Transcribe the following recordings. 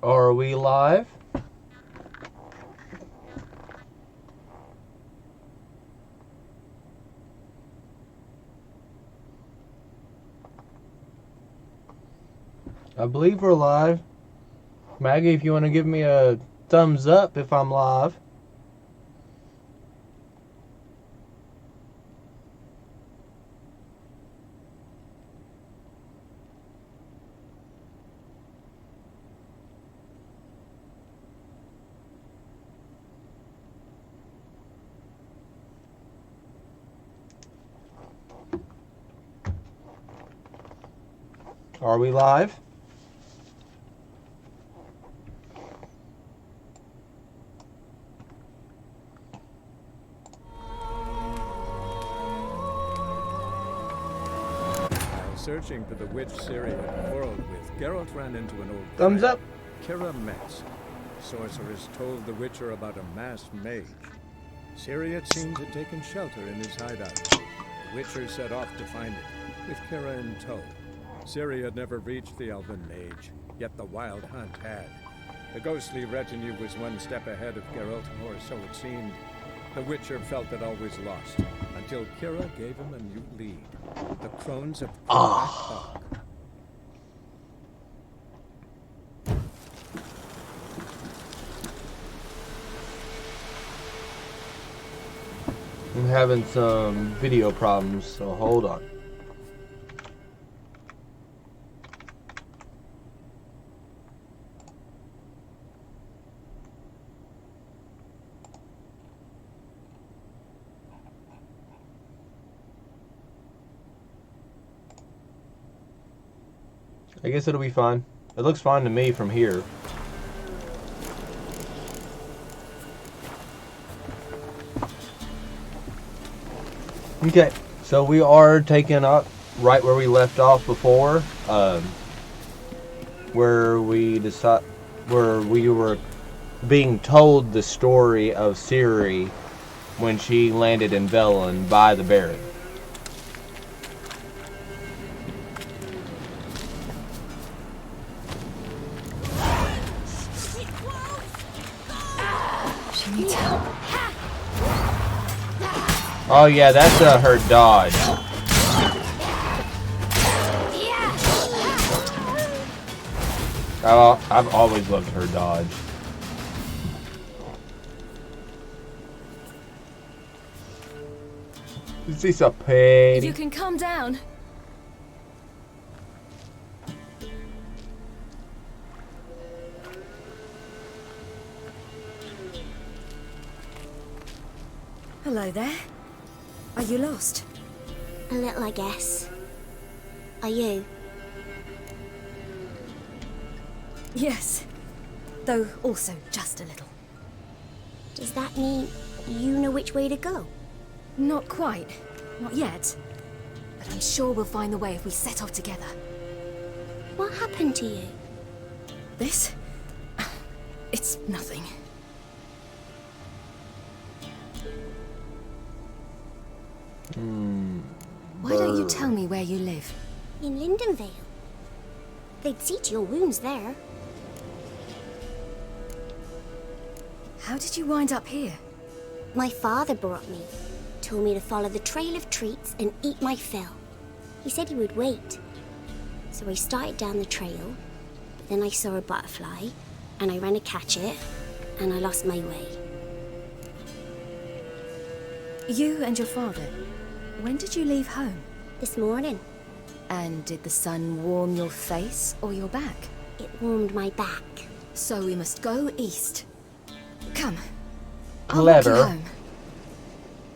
Are we live? I believe we're live. Maggie, if you want to give me a thumbs up if I'm live. Are we live? Searching for the witch Ciri had quarreled with, Geralt ran into an old Thumbs friend, up. Ciri Metz. Sorceress told the Witcher about a masked mage. Ciri, it seems, had taken shelter in his hideout. The Witcher set off to find it, with Ciri in tow. Ciri had never reached the elven mage, yet the wild hunt had. The ghostly retinue was one step ahead of Geralt, or so it seemed. The Witcher felt it always lost, until Ciri gave him a new lead. The Crones of Crookbag Bog. I'm having some video problems, so hold on. I guess it'll be fine. It looks fine to me from here. Okay, so we are taking up right where we left off before, where we were being told the story of Ciri when she landed in Velen by the Baron. Oh yeah, that's her dodge. I've always loved her dodge. This is a pain. You can calm down. Hello there. Are you lost? A little, I guess. Are you? Yes. Though also just a little. Does that mean you know which way to go? Not quite. Not yet. But I'm sure we'll find the way if we set off together. What happened to you? This? It's nothing. Why don't you tell me where you live? In Lindenvale. They'd see to your wounds there. How did you wind up here? My father brought me. Told me to follow the trail of treats and eat my fill. He said he would wait. So I started down the trail, but then I saw a butterfly, and I ran to catch it, and I lost my way. You and your father, when did you leave home? This morning. And did the sun warm your face or your back? It warmed my back. So we must go east. Come. I'll walk you Clever. home.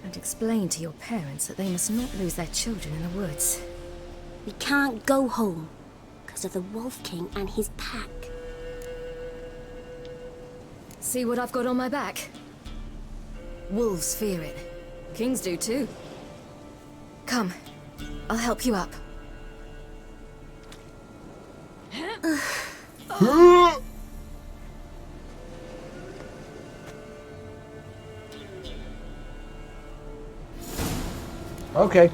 And explain to your parents that they must not lose their children in the woods. We can't go home because of the Wolf King and his pack. See what I've got on my back? Wolves fear it. Kings do too. Come, I'll help you up. Okay.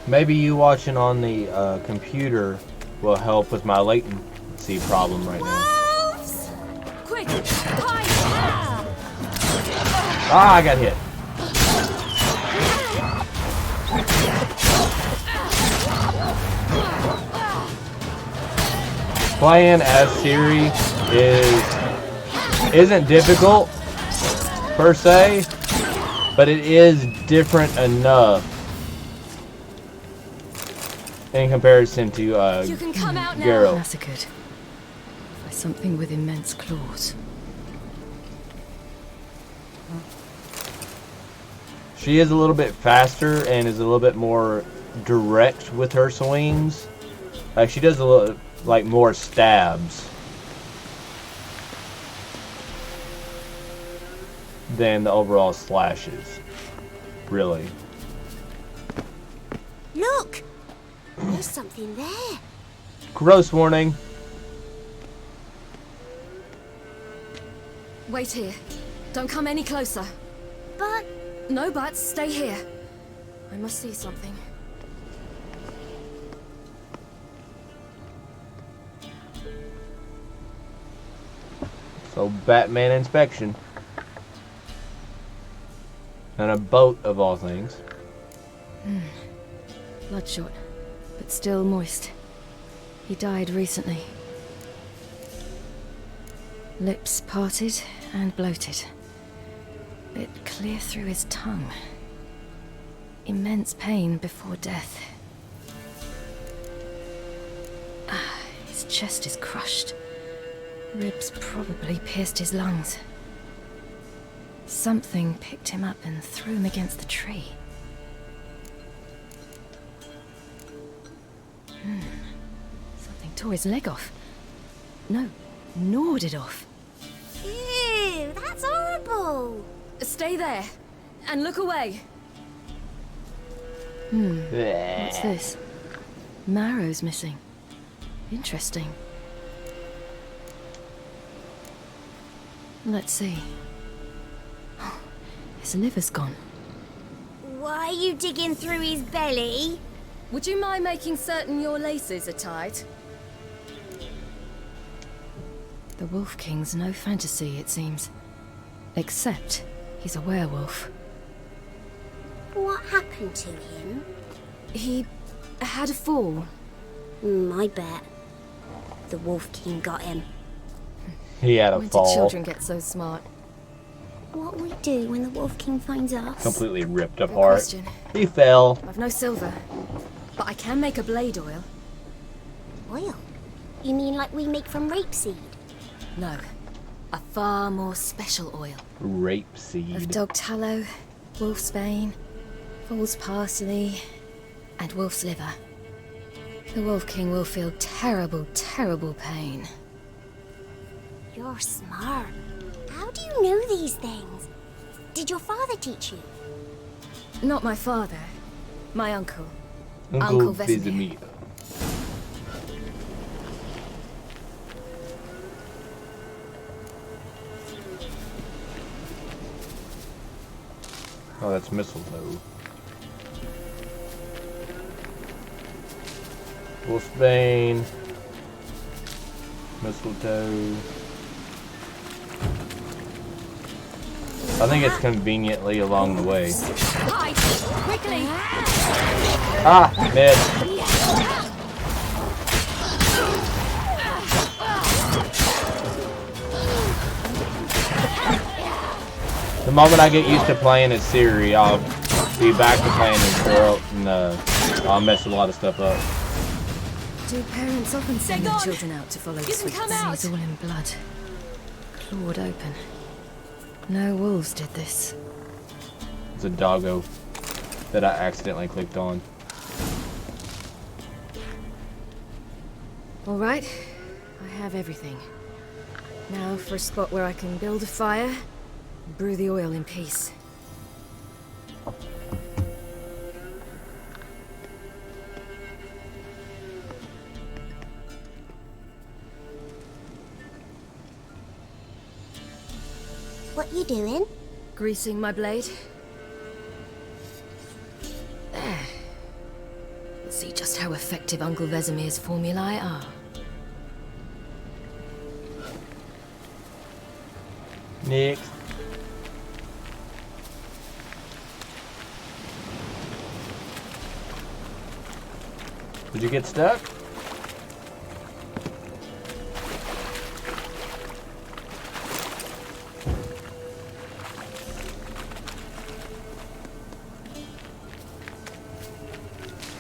Maybe you watching on the computer will help with my latency problem right now. Wolves! Quick! Hide! Ah, I got hit. Playing as Ciri isn't difficult per se, but it is different enough in comparison to You can come out now. Geralt. Massacred by something with immense claws. She is a little bit faster and is a little bit more direct with her swings. Like she does a little like more stabs than the overall slashes. Really. Look! There's something there. Gross warning. Wait here. Don't come any closer. But No buts. Stay here. I must see something. So Batman inspection. And a boat of all things. Bloodshot, but still moist. He died recently. Lips parted and bloated. Bit clear through his tongue. Immense pain before death. His chest is crushed. Ribs probably pierced his lungs. Something picked him up and threw him against the tree. Something tore his leg off. No, gnawed it off. ew, that's horrible. Stay there. And look away. What's this? Marrow's missing. Interesting. Let's see. His liver's gone. Why are you digging through his belly? Would you mind making certain your laces are tied? The Wolf King's no fantasy, it seems. Except he's a werewolf. What happened to him? He had a fall. I bet. The Wolf King got him. He had a When did fall. children get so smart? What will we do when the Wolf King finds us? Completely ripped Good apart. question. He fell. I've no silver, but I can make a blade oil. Oil? You mean like we make from rapeseed? No, a far more special oil. Of Rapeseed. dog tallow, wolf's bane, fool's parsley, and wolf's liver. The Wolf King will feel terrible, terrible pain. You're smart. How do you know these things? Did your father teach you? Not my father, my uncle. Uncle Uncle Vesemir. Vesemir. Oh, that's mistletoe. Wolfsbane. Mistletoe. I think it's conveniently along the way. Hide! Quickly! Ah, mid. The moment I get used to playing as Ciri, I'll be back to playing as Geralt, and I'll mess a lot of stuff up. Do parents often send their gone. children out to follow the You can sweet? come out. He's all in blood. Clawed open. No wolves did this. It's a doggo that I accidentally clicked on. All right, I have everything. Now for a spot where I can build a fire, and brew the oil in peace. What you doing? Greasing my blade. There. It see just how effective Uncle Vesemir's formulae are. Next. Did you get stuck?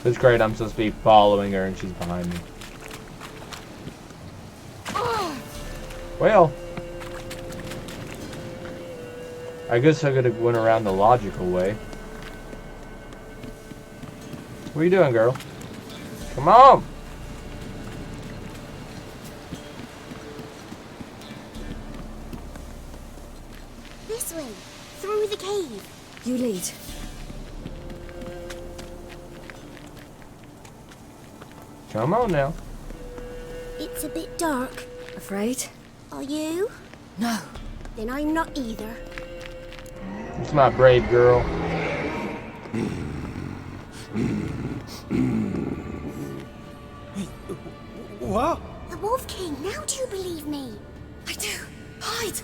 It's great, I'm supposed to be following her and she's behind me. Well, I guess I could have went around the logical way. What are you doing, girl? Come on! This way, through the cave. You lead. Come on now. It's a bit dark. Afraid? Are you? No. Then I'm not either. It's my brave girl. What? The Wolf King, now do you believe me? I do. Hide!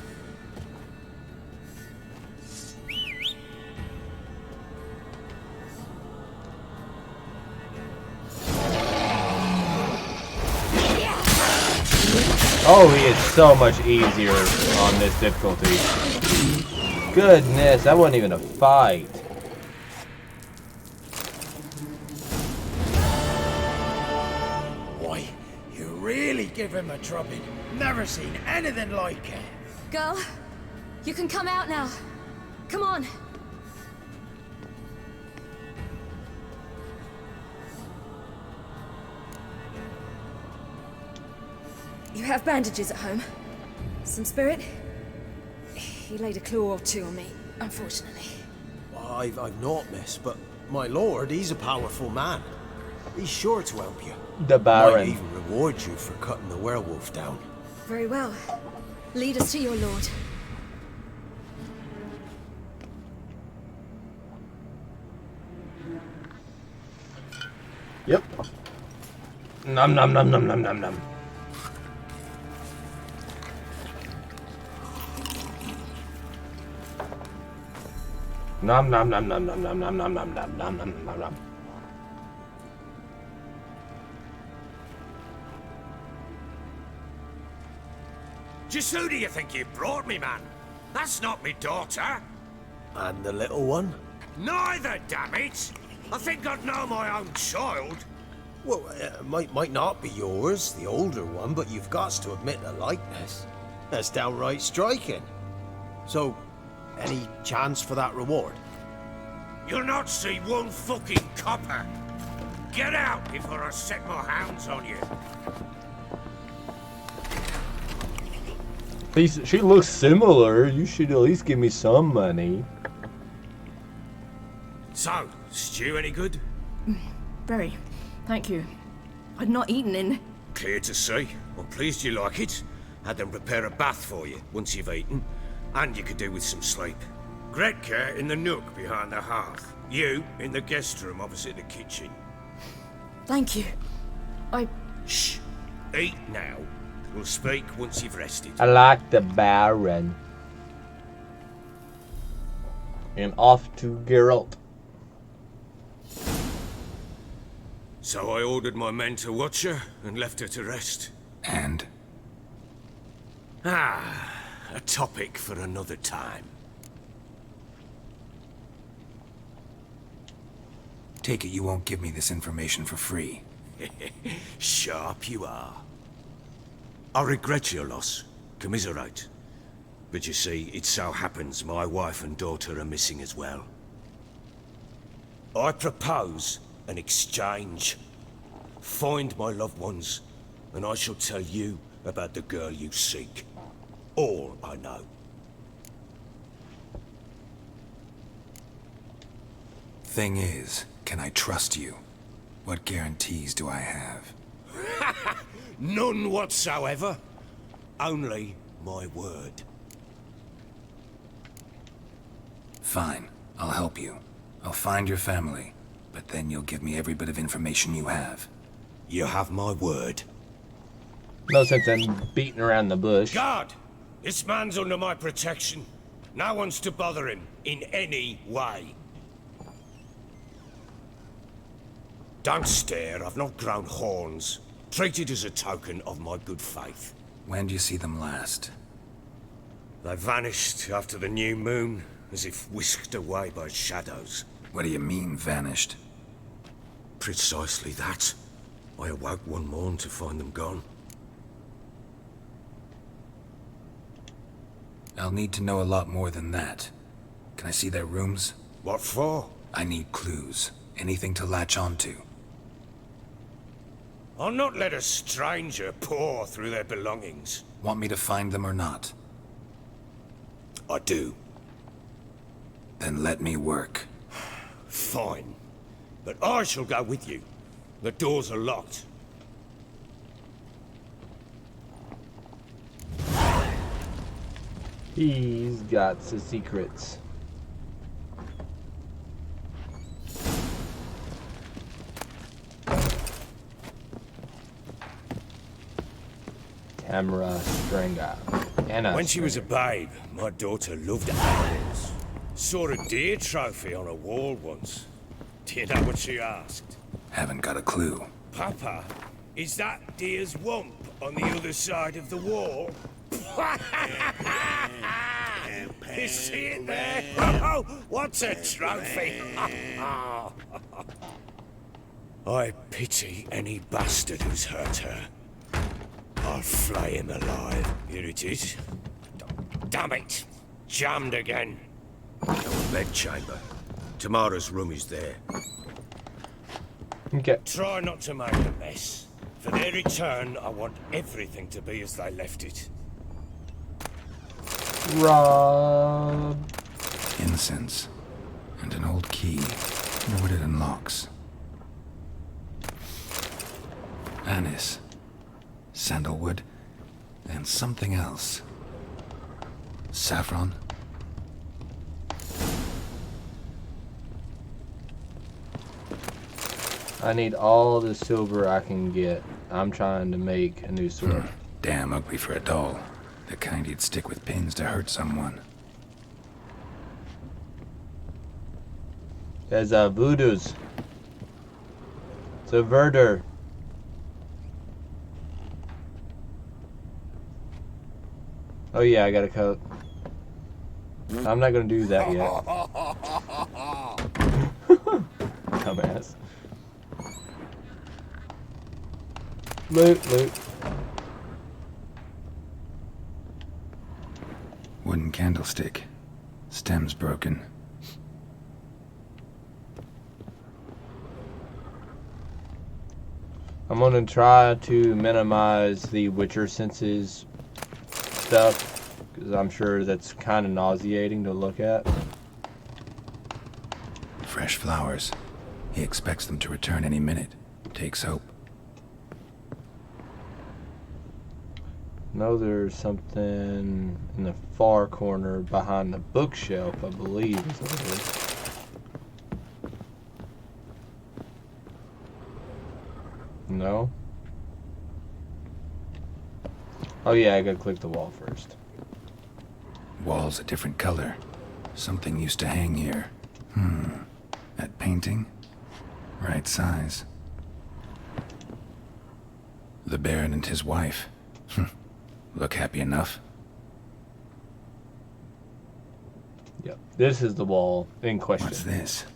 Oh, he is so much easier on this difficulty. Goodness, that wasn't even a fight. Why, you really give him a drubbing. Never seen anything like it. Girl, you can come out now. Come on. You have bandages at home? Some spirit? He laid a claw or two on me, unfortunately. I've not, miss, but my lord, he's a powerful man. He's sure to help you. The Might Baron. even reward you for cutting the werewolf down. Very well. Lead us to your lord. Yep. Nom nom nom nom nom nom nom. Nom nom nom nom nom nom nom nom nom nom nom nom nom nom. Just who do you think you brought me, man? That's not me daughter. And the little one? Neither, damn it. I think I'd know my own child. Well, might not be yours, the older one, but you've got to admit the likeness. That's downright striking. So, any chance for that reward? You'll not see one fucking copper. Get out before I set my hounds on you. She looks similar. You should at least give me some money. So, stew any good? Very. Thank you. I'd not eaten in... Clear to see. I'm pleased you like it. Had them prepare a bath for you once you've eaten. And you could do with some sleep. Gretka in the nook behind the hearth. You in the guest room opposite the kitchen. Thank you. Shh. Eat now. We'll speak once you've rested. I like the Baron. And off to Geralt. So I ordered my men to watch her and left her to rest. And? A topic for another time. Take it you won't give me this information for free. Sharp you are. I regret your loss. Commiserate. But you see, it so happens my wife and daughter are missing as well. I propose an exchange. Find my loved ones, and I shall tell you about the girl you seek. All I know. Thing is, can I trust you? What guarantees do I have? None whatsoever. Only my word. Fine, I'll help you. I'll find your family. but then you'll give me every bit of information you have. You have my word. No sense in beating around the bush. Guard! This man's under my protection. No one's to bother him in any way. Don't stare, I've not grown horns. Treat it as a token of my good faith. When do you see them last? They vanished after the new moon, as if whisked away by shadows. What do you mean, vanished? Precisely that. I awoke one morn to find them gone. I'll need to know a lot more than that. Can I see their rooms? What for? I need clues. Anything to latch onto. I'll not let a stranger pore through their belongings. Want me to find them or not? I do. Then let me work. Fine. But I shall go with you. The doors are locked. He's got the secrets. Camera Stringa. When she was a babe, my daughter loved animals. Saw a deer trophy on a wall once. Do you know what she asked? Haven't got a clue. Papa, is that deer's wump on the other side of the wall? You see it there? Oh, what's a trophy? I pity any bastard who's hurt her. I'll flay him alive. Here it is. Damn it! Jammed again. Our bed chamber. Tamara's room is there. Okay. Try not to make a mess. For their return, I want everything to be as they left it. Rob. Incense. And an old key. Wonder what it unlocks. Anise. Sandalwood. And something else. Saffron. I need all the silver I can get. I'm trying to make a new sword. Damn ugly for a doll. The kind you'd stick with pins to hurt someone. There's voodoos. It's a verder. Oh yeah, I got a coat. I'm not gonna do that yet. Dumbass. Loot, loot. Wooden candlestick. Stem's broken. I'm gonna try to minimize the Witcher senses stuff, because I'm sure that's kind of nauseating to look at. Fresh flowers. He expects them to return any minute. Takes hope. No, there's something in the far corner behind the bookshelf, I believe is what it is. No? Oh yeah, I gotta click the wall first. Wall's a different color. Something used to hang here. That painting? Right size. The Baron and his wife. Look happy enough. Yep, this is the wall in question. What's this?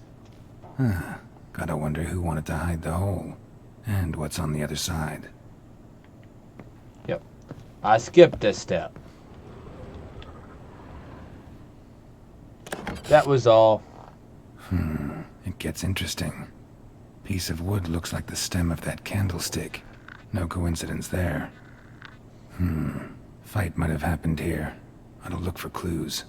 Gotta wonder who wanted to hide the hole. And what's on the other side. Yep. I skipped a step. That was all. It gets interesting. Piece of wood looks like the stem of that candlestick. No coincidence there. Fight might have happened here. I'll look for clues.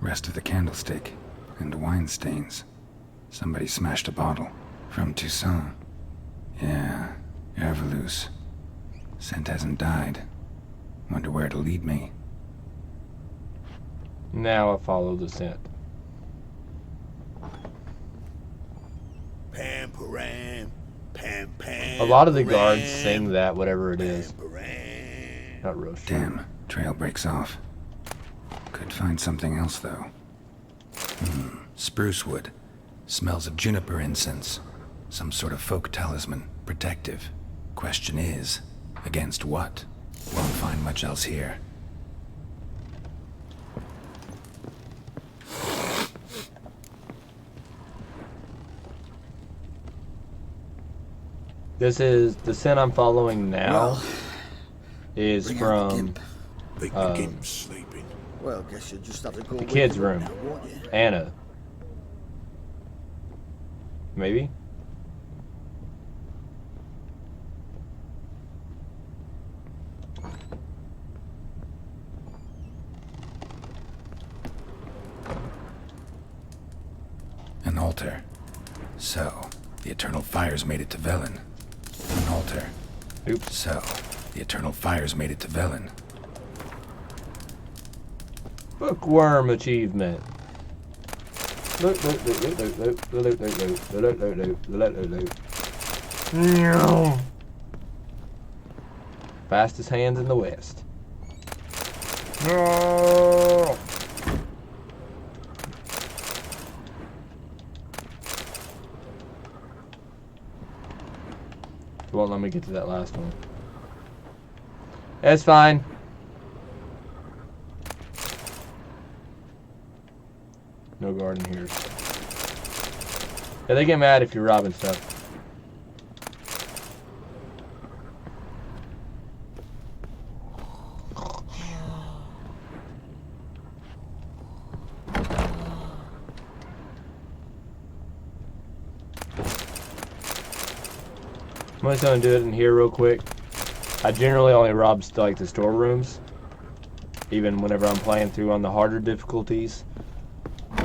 Rest of the candlestick. And wine stains. Somebody smashed a bottle. From Toussaint. Yeah, Erveloos. Scent hasn't died. Wonder where it'll lead me. Now I follow the scent. Pam param, pam pam. A lot of the guards sing that, whatever it is. Not real sure. Damn, trail breaks off. Could find something else, though. Spruce wood. Smells of juniper incense. Some sort of folk talisman. Protective. Question is, against what? Won't find much else here. This is the scent I'm following now. Is from Think the gimp's sleeping. Well, guess you just have to go the kids' room. now, won't you? Anna. Maybe? An altar. So, the eternal fires made it to Velen. An altar. Oops. So, the eternal fires made it to Velen. Bookworm achievement. Fastest hands in the West. No. Won't let me get to that last one. It's fine. No garden here. Yeah, they get mad if you're robbing stuff. I'm just gonna do it in here real quick. I generally only rob like the storerooms, even whenever I'm playing through on the harder difficulties.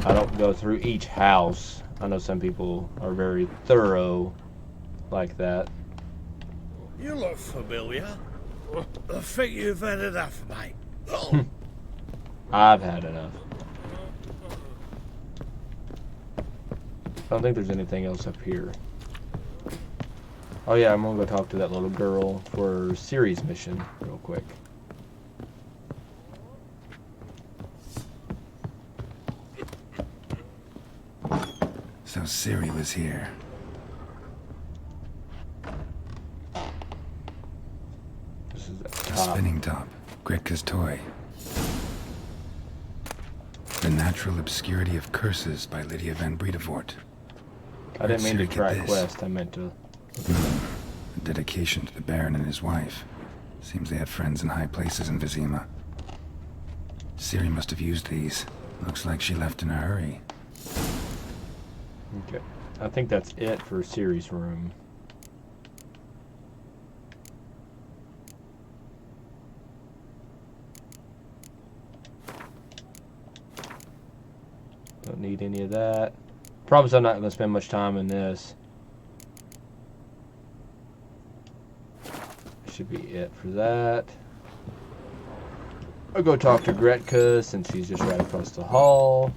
I don't go through each house. I know some people are very thorough like that. You look familiar. I think you've had enough, mate. I've had enough. I don't think there's anything else up here. Oh yeah, I'm gonna go talk to that little girl for Ciri's mission real quick. So Ciri was here. This is A top. spinning top. Gretka's toy. The Natural Obscurity of Curses by Lydia van Bredevoort. I didn't mean to Ciri, get try this. quest. I meant to. A dedication to the Baron and his wife. Seems they had friends in high places in Vizima. Ciri must have used these. Looks like she left in a hurry. Okay. I think that's it for Ciri's room. Don't need any of that. Promise I'm not going to spend much time in this. Should be it for that. I'll go talk to Gretka since she's just right across the hall.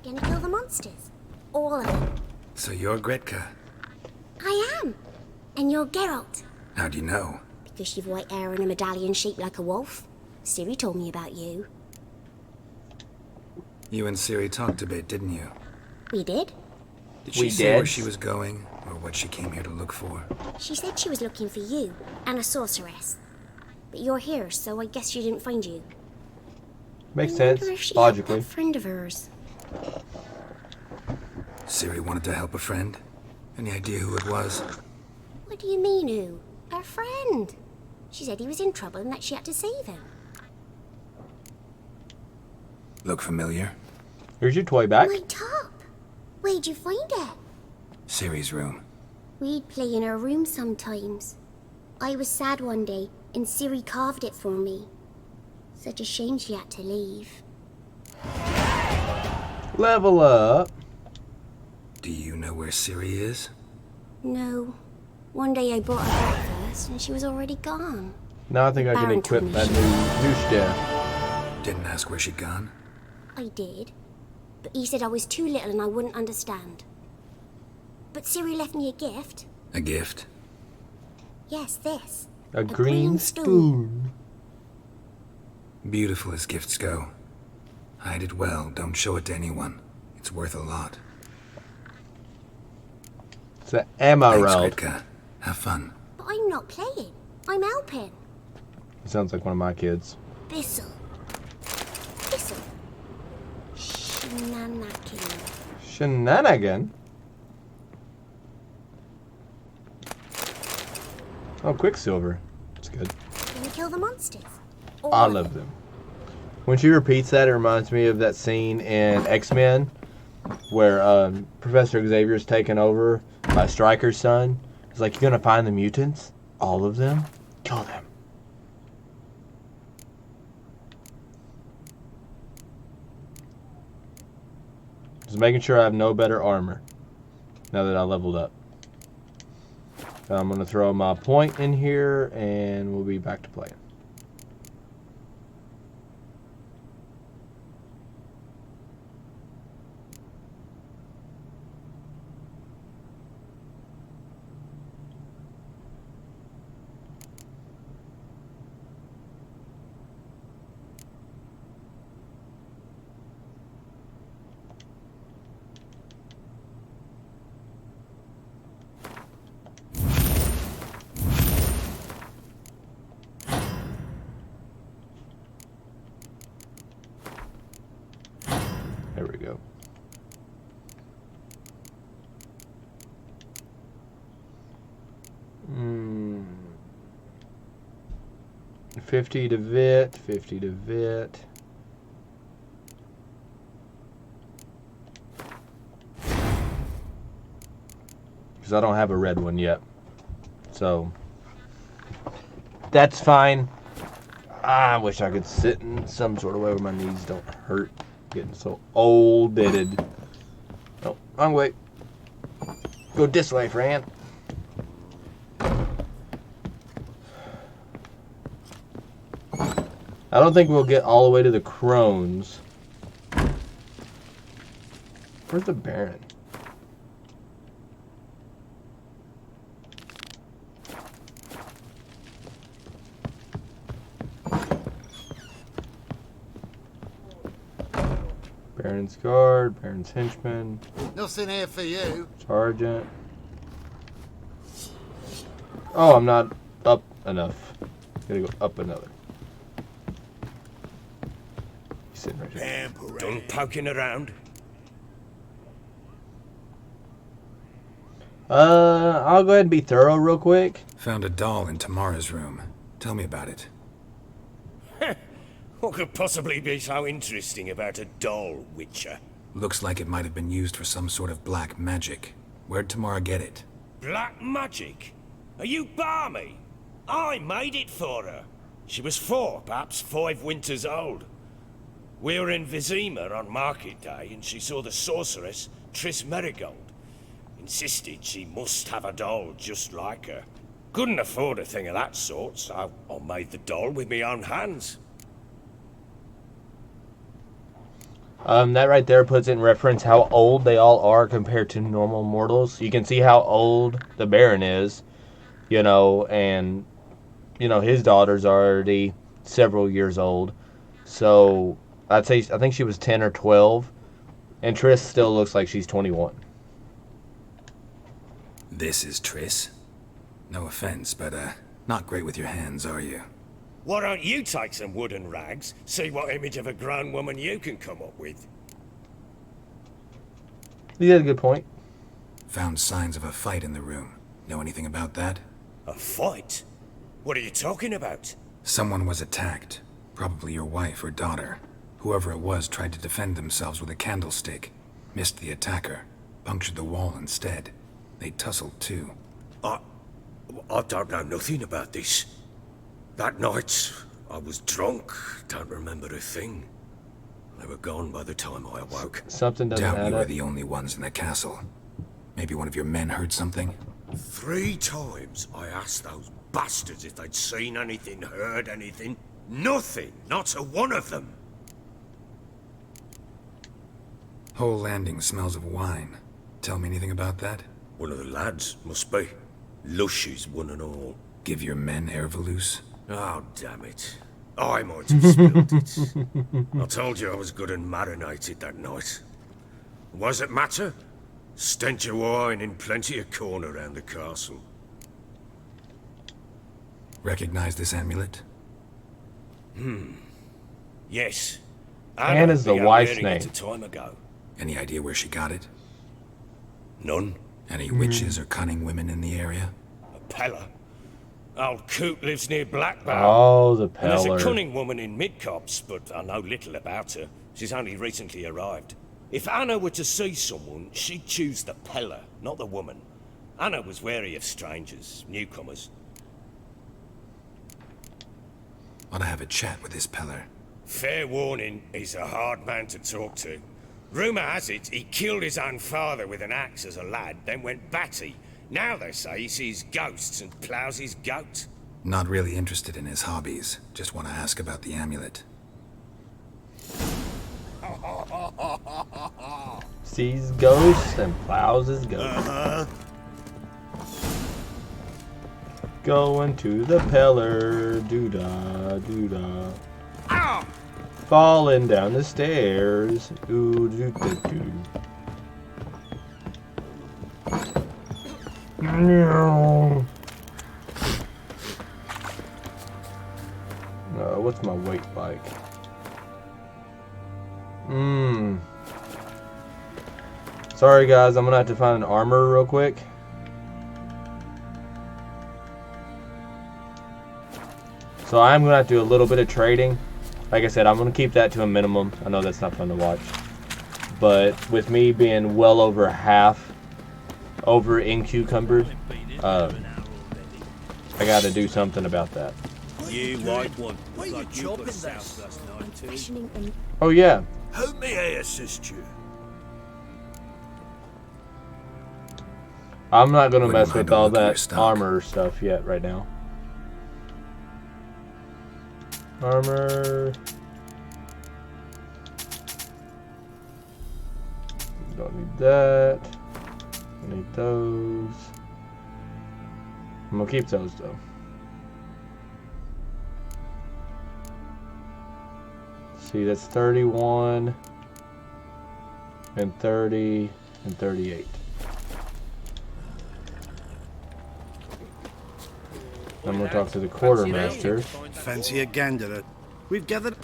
Gonna kill the monsters. All of them. So you're Gretka. I am. And you're Geralt. How do you know? Because you've white hair and a medallion shaped like a wolf. Ciri told me about you. You and Ciri talked a bit, didn't you? We did. Did she We say did? where she was going, or what she came here to look for? She said she was looking for you and a sorceress. But you're here, so I guess she didn't find you. Makes I sense, wonder if she logically. helped that friend of hers. Ciri wanted to help a friend? Any idea who it was? What do you mean, who? Her friend. She said he was in trouble and that she had to save him. Look familiar? Here's your toy back. My top. Where'd you find it? Ciri's room. We'd play in her room sometimes. I was sad one day, and Ciri carved it for me. Such a shame she had to leave. Level up. Do you know where Ciri is? No. One day I bought her breakfast, and she was already gone. Now I think I can Baron equip told me that she- new staff. Didn't ask where she'd gone? I did, but he said I was too little and I wouldn't understand. But Ciri left me a gift. A gift? Yes, this. A green spoon. Beautiful as gifts go. Hide it well, don't show it to anyone. It's worth a lot. It's an emerald. Thanks, Ritka. Have fun. But I'm not playing. I'm helping. Sounds like one of my kids. Bissell. Bissell. Shenanakin. Shenanigan? Oh, Quicksilver. That's good. Can you kill the monsters? Or All of them. When she repeats that, it reminds me of that scene in X-Men where Professor Xavier's taken over by Stryker's son. He's like, "You're gonna find the mutants? All of them? Kill them." Just making sure I have no better armor now that I leveled up. I'm going to throw my point in here and we'll be back to playing. There we go. Hmm. 50 to Vit, 50 to Vit. Because I don't have a red one yet. So, that's fine. I wish I could sit in some sort of way where my knees don't hurt. Getting so old-bitted. Oh, wrong way. Go this way, Fran. I don't think we'll get all the way to the Crones. Where's the Baron? Baron's guard, Baron's henchman. Nothing here for you. Sergeant. Oh, I'm not up enough. Gotta go up another. He's sitting right here. Done poking around? I'll go ahead and be thorough real quick. Found a doll in Tamara's room. Tell me about it. What could possibly be so interesting about a doll, Witcher? Looks like it might have been used for some sort of black magic. Where'd Tamara get it? Black magic? Are you balmy? I made it for her. She was 4, perhaps 5 winters old. We were in Vizima on market day and she saw the sorceress, Triss Merigold. Insisted she must have a doll just like her. Couldn't afford a thing of that sort, so I made the doll with my own hands. That right there puts in reference how old they all are compared to normal mortals. You can see how old the Baron is, you know, and, you know, his daughter's already several years old. So, I think she was 10 or 12, and Triss still looks like she's 21. This is Triss. No offense, but, not great with your hands, are you? Why don't you take some wooden rags, see what image of a grown woman you can come up with? You had a good point. Found signs of a fight in the room. Know anything about that? A fight? What are you talking about? Someone was attacked. Probably your wife or daughter. Whoever it was tried to defend themselves with a candlestick. Missed the attacker. Punctured the wall instead. They tussled too. I don't know nothing about this. That night, I was drunk, don't remember a thing. They were gone by the time I awoke. Something doesn't Doubt add you were up. the only ones in the castle. Maybe one of your men heard something? 3 times I asked those bastards if they'd seen anything, heard anything. Nothing, not a one of them. Whole landing smells of wine. Tell me anything about that? One of the lads, must be. Lushes, one and all. Give your men Ervalus? Oh, damn it. I might have spilled it. I told you I was good and marinated that night. What does it matter? Stench of wine in plenty of corn around the castle. Recognize this amulet? Yes. Anna's the began wife's wearing name. it a time ago. Any idea where she got it? None. Any witches or cunning women in the area? A Pella. Old Coot lives near Blackbow. Oh, the And there's Peller. a cunning woman in Midcopse, but I know little about her. She's only recently arrived. If Anna were to see someone, she'd choose the Pella, not the woman. Anna was wary of strangers, newcomers. Ought to have a chat with this Peller. Fair warning, he's a hard man to talk to. Rumour has it he killed his own father with an axe as a lad, then went batty. Now they say he sees ghosts and ploughs his goat. Not really interested in his hobbies. Just want to ask about the amulet. Sees ghosts and plows his goat. Going to the Peller. Doo-dah, doo-dah. Falling down the stairs. Ooh, doo doo doo. What's my weight like? Sorry guys, I'm gonna have to find an armor real quick. So I'm gonna have to do a little bit of trading. Like I said, I'm gonna keep that to a minimum. I know that's not fun to watch. But with me being well over half over encumbered, I gotta do something about that. You white one. Why are you chopping this? Fashioning and Oh yeah, How may I assist you? I'm not gonna Wouldn't mess mind with a all look at your that stock. armor stuff yet right now. Armor. Don't need that. I need those. I'm gonna keep those though. See, that's 31 and 30 and 38. I'm gonna talk to the quartermaster. Fancy a gander? We've gathered.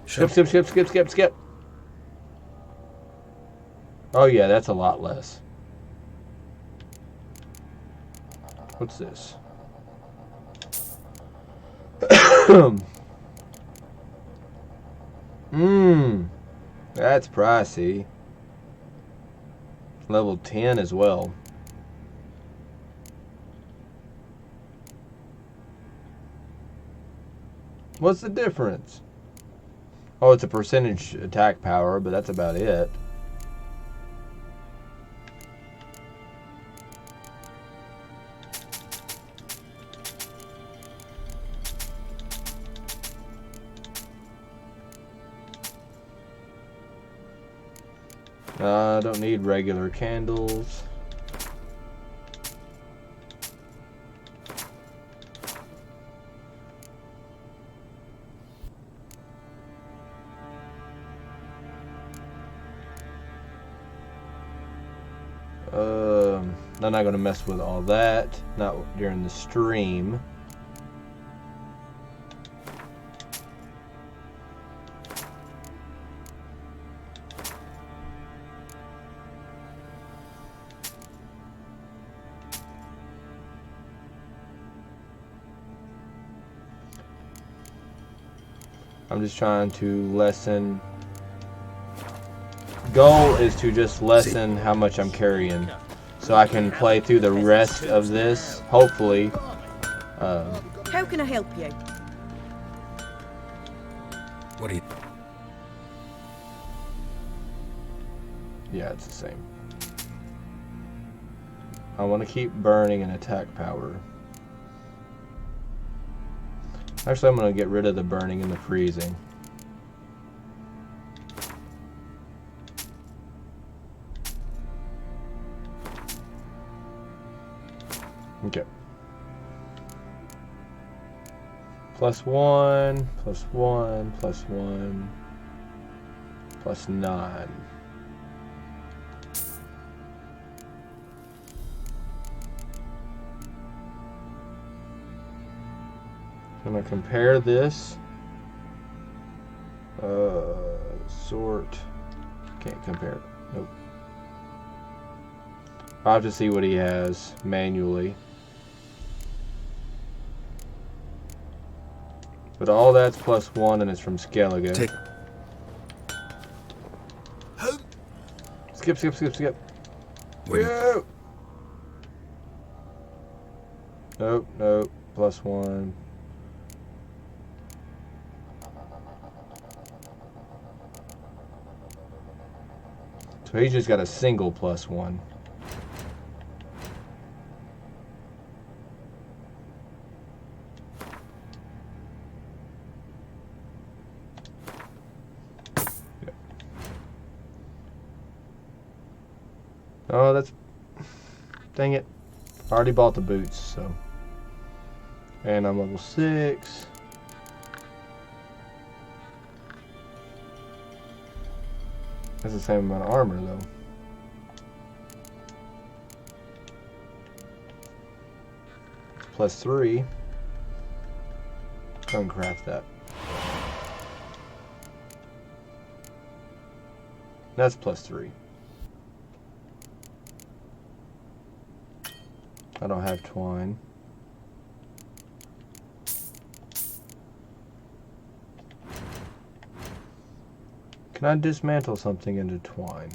Skip. Oh yeah, that's a lot less. What's this? That's pricey. Level 10 as well. What's the difference? Oh, it's a percentage attack power, but that's about it. I don't need regular candles. I'm not going to mess with all that. Not during the stream. I'm just trying to lessen. Goal is to just lessen how much I'm carrying, so I can play through the rest of this. Hopefully. How can I help you? What do you... Yeah, it's the same. I want to keep burning and attack power. Actually, I'm going to get rid of the burning and the freezing. Okay. +1, +1, +1, +9. I'm going to compare this. Sort. Can't compare it. Nope. I'll have to see what he has manually. But all that's +1 and it's from Skellige. Skip, skip, skip, skip. Go! Nope, nope. +1. So he's just got a single +1. Oh, that's... Dang it. I already bought the boots, so... And I'm level 6. That's the same amount of armor, though. +3. Go and craft that. That's +3. I don't have twine. Can I dismantle something into twine?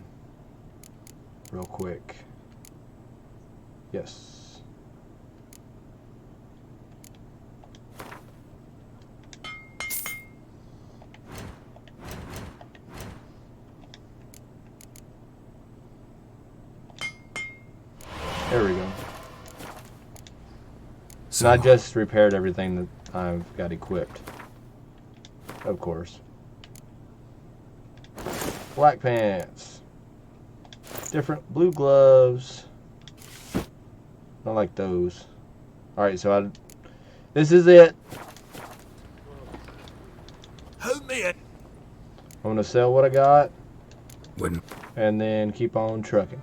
Real quick. Yes. There we go. So I just repaired everything that I've got equipped. Of course. Black pants. Different blue gloves. I like those. Alright, so this is it. Hold me in. I'm gonna sell what I got. Wouldn't. And then keep on trucking.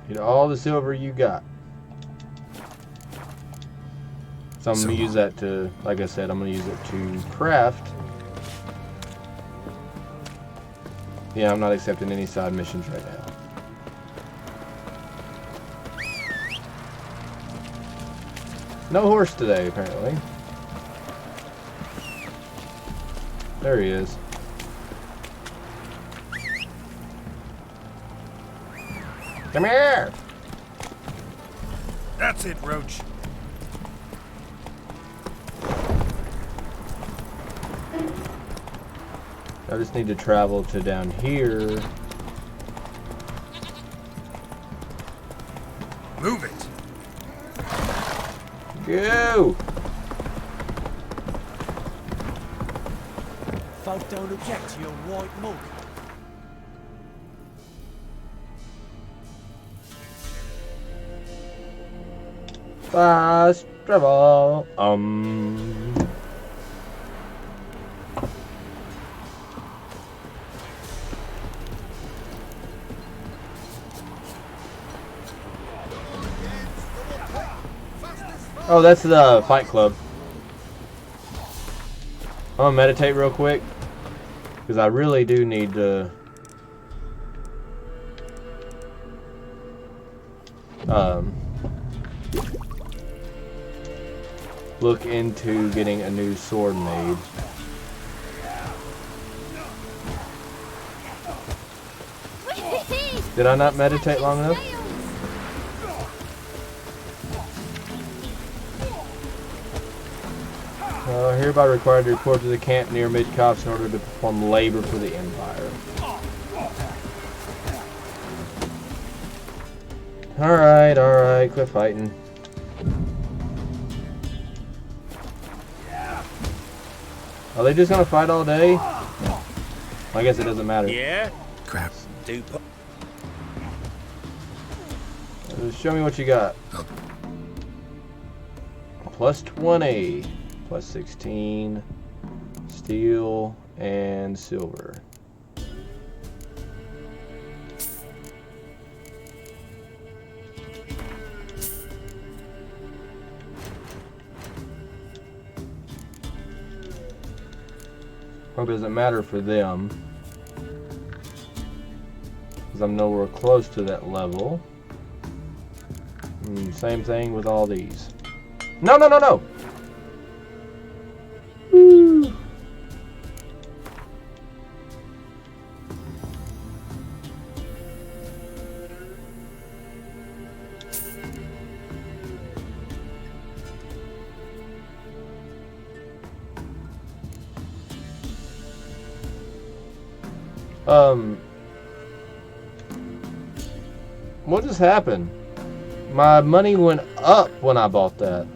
Get all the silver you got. So I'm going to use that to, like I said, I'm going to use it to craft. Yeah, I'm not accepting any side missions right now. No horse today, apparently. There he is. Come here! That's it, Roach. I just need to travel to down here. Move it. Go! Folk don't object to your white mug. Fast travel. Oh, that's the Fight Club. I'm gonna meditate real quick because I really do need to look into getting a new sword made. Did I not meditate long enough? Hereby required to report to the camp near Mid-Cops in order to perform labor for the Empire. Alright, quit fighting. Are they just gonna fight all day? I guess it doesn't matter. Yeah? Crap. Show me what you got. Plus 20. Plus 16. Steel and silver. Hope it doesn't matter for them, because I'm nowhere close to that level. Same thing with all these. No, no, no, no! Woo. What just happened? My money went up when I bought that.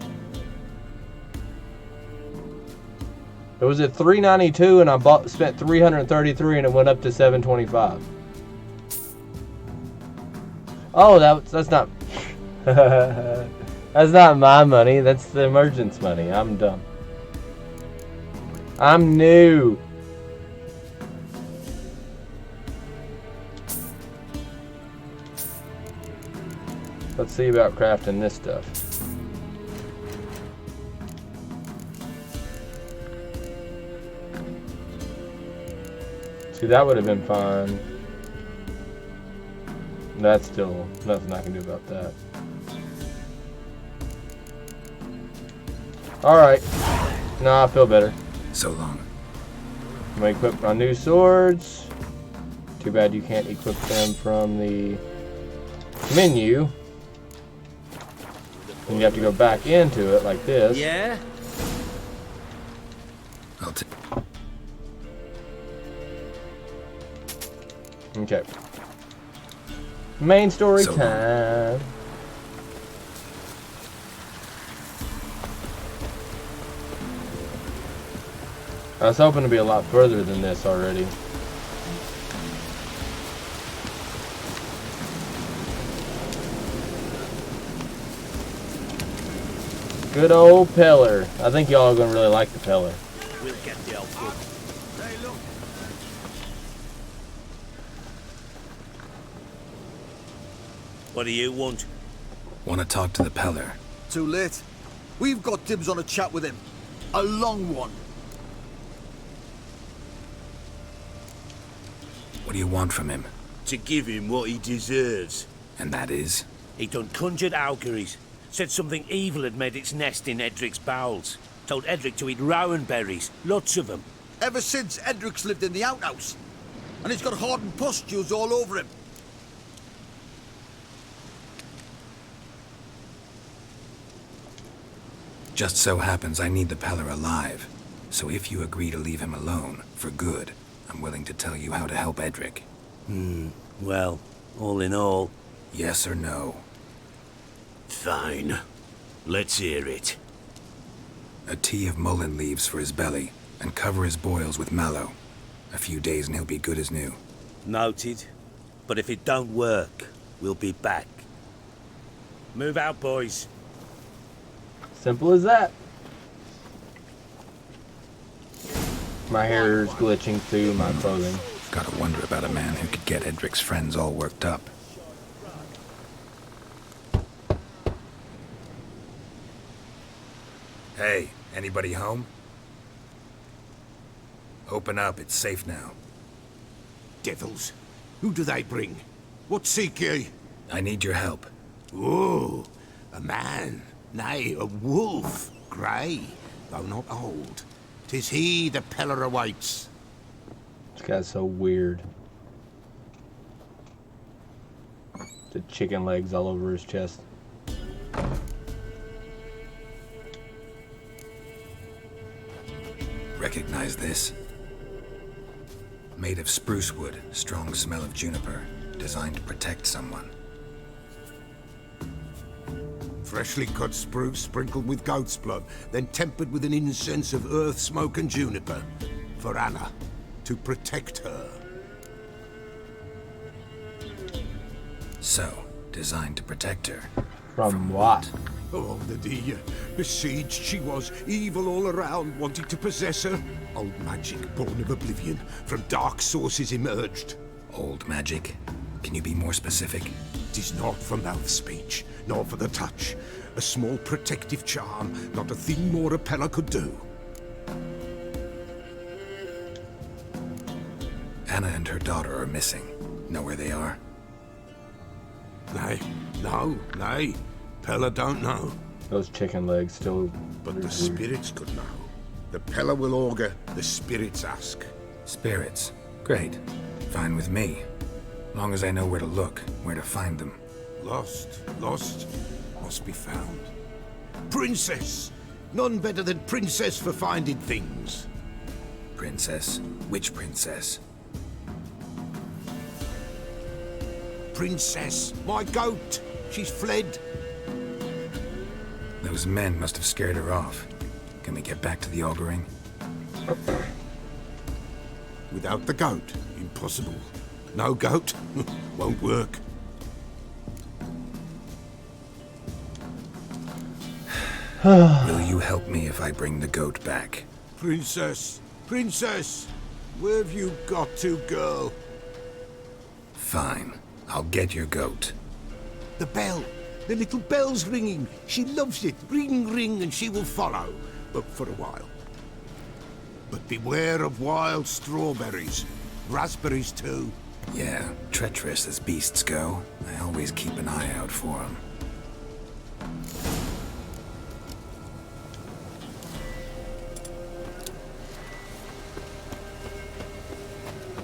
It was at $392 and I spent $333 and it went up to $725. Oh, that's not that's not my money. That's the emergence money. I'm dumb. I'm new. Let's see about crafting this stuff. See, that would have been fine. That's still nothing I can do about that. Alright. No, I feel better. So long. I'm gonna equip my new swords. Too bad you can't equip them from the menu. And you have to go back into it like this. Yeah? Okay. Main story time. I was hoping to be a lot further than this already. Good old Peller. I think y'all are gonna really like the Peller. We'll get the outfit. Hey, look. What do you want? Want to talk to the Peller. Too late. We've got dibs on a chat with him. A long one. What do you want from him? To give him what he deserves. And that is? He done conjured auguries. Said something evil had made its nest in Edric's bowels. Told Edric to eat rowan berries. Lots of them. Ever since Edric's lived in the outhouse. And he's got hardened pustules all over him. Just so happens I need the Peller alive. So if you agree to leave him alone, for good, I'm willing to tell you how to help Edric. Well, all in all... Yes or no? Fine. Let's hear it. A tea of mullein leaves for his belly, and cover his boils with mallow. A few days and he'll be good as new. Noted. But if it don't work, we'll be back. Move out, boys. Simple as that. My hair is glitching through my clothing. Gotta wonder about a man who could get Edric's friends all worked up. Hey, anybody home? Open up, it's safe now. Devils. Who do they bring? What seek ye? I need your help. Oh, a man. Nay, a wolf. Grey, though not old. 'Tis he the Peller awaits. This guy's so weird. The chicken legs all over his chest. Recognize this? Made of spruce wood, strong smell of juniper, designed to protect someone. Freshly cut spruce sprinkled with goat's blood, then tempered with an incense of earth, smoke and juniper. For Anna, to protect her. So, designed to protect her. From what? Oh, the besieged she was, evil all around, wanting to possess her. Old magic, born of oblivion, from dark sources emerged. Old magic? Can you be more specific? 'Tis not for mouth speech, nor for the touch. A small protective charm, not a thing more Repeller could do. Anna and her daughter are missing. Know where they are? Nay, nay. Pella don't know. Those chicken legs still... But the spirits could know. The Pella will augur, the spirits ask. Spirits? Great. Fine with me. Long as I know where to look, where to find them. Lost, must be found. Princess! None better than Princess for finding things. Princess? Which princess? Princess, my goat! She's fled. Those men must have scared her off. Can we get back to the auguring? Without the goat, impossible. No goat, won't work. Will you help me if I bring the goat back? Princess, where have you got to, girl? Fine. I'll get your goat. The bell. The little bell's ringing. She loves it. Ring, ring, and she will follow. But for a while. But beware of wild strawberries. Raspberries, too. Yeah, treacherous as beasts go. I always keep an eye out for them.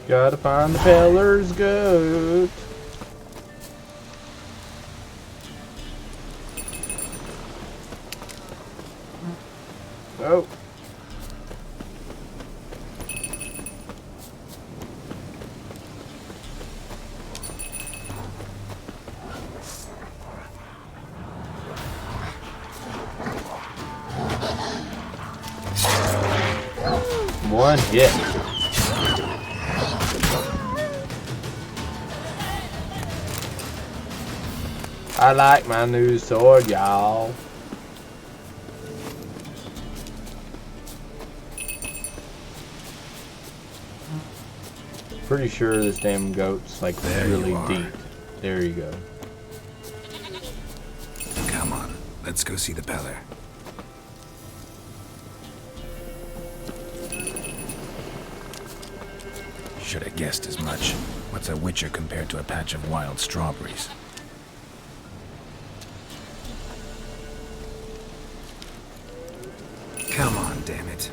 Gotta find the Peller's goat. Oh. One hit. I like my new sword, y'all. Pretty sure this damn goat's like really deep. There you go. Come on, let's go see the Peller. Should have guessed as much. What's a witcher compared to a patch of wild strawberries? Come on, damn it.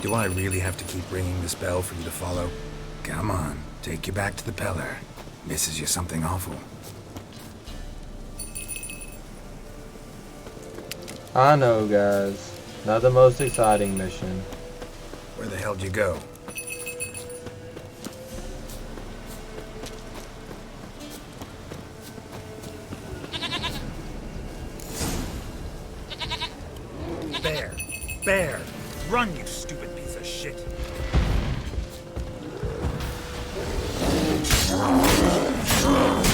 Do I really have to keep ringing this bell for you to follow? Come on, take you back to the Peller. Misses you something awful. I know, guys. Not the most exciting mission. Where the hell'd you go? Bear! Run, you stupid piece of shit!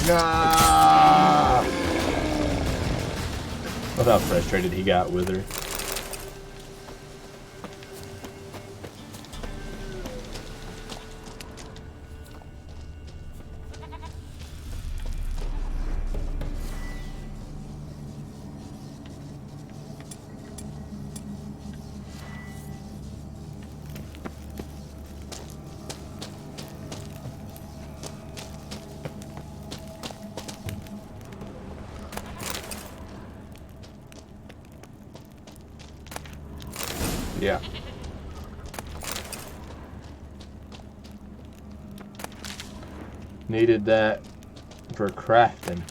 Nah! Look how frustrated he got with her. Yeah. Needed that for crafting.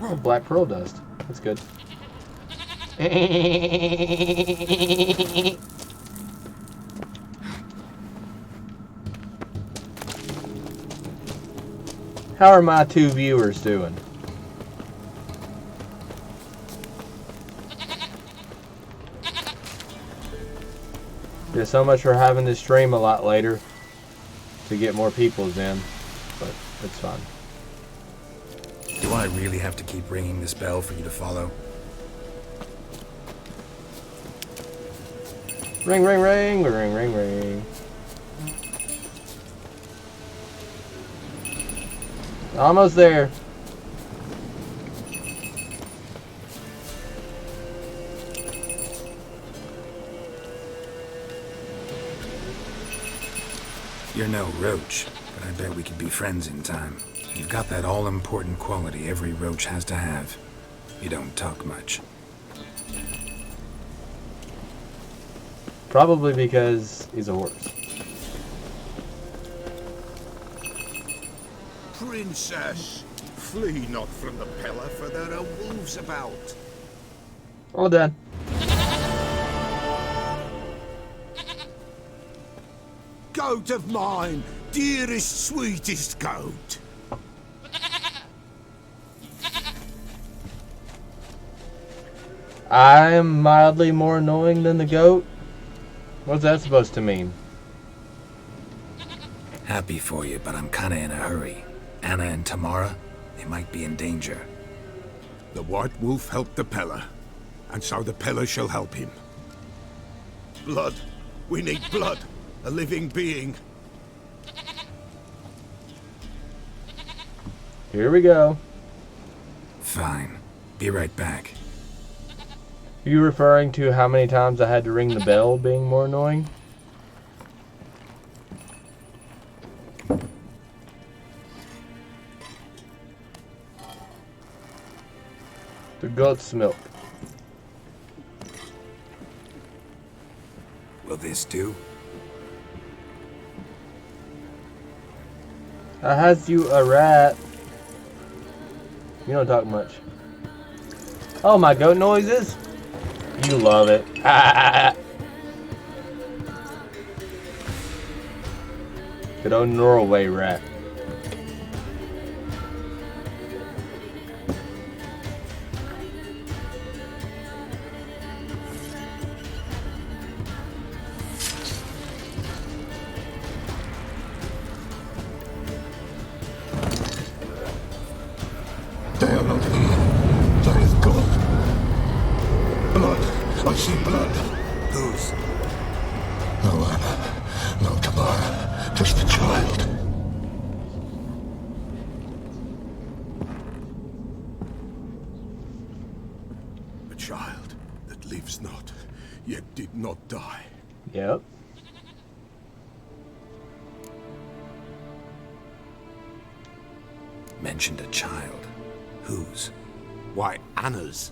Oh, black pearl dust. That's good. How are my two viewers doing? Yeah, so much for having this stream a lot later to get more people's in, but it's fine. Do I really have to keep ringing this bell for you to follow? Ring, ring, ring, ring, ring, ring. Almost there. You're no roach, but I bet we could be friends in time. You've got that all-important quality every roach has to have. You don't talk much. Probably because he's a horse. Princess, flee not from the pillar, for there are wolves about. All done. Goat of mine, dearest, sweetest goat. I'm mildly more annoying than the goat? What's that supposed to mean? Happy for you, but I'm kinda in a hurry. Anna and Tamara, they might be in danger. The White Wolf helped the Peller, and so the Peller shall help him. Blood. We need blood. A living being. Here we go. Fine. Be right back. You referring to how many times I had to ring the bell being more annoying? The goat's milk. Will this do? I has you a rat. You don't talk much. Oh, my goat noises? You love it. Good old Norway rat. They are not here. There is God. Blood. I see blood. Whose? No Anna. No Tamara. Just a child. A child that lives not, yet did not die. Yep. Mentioned a child. Whose? Why, Anna's.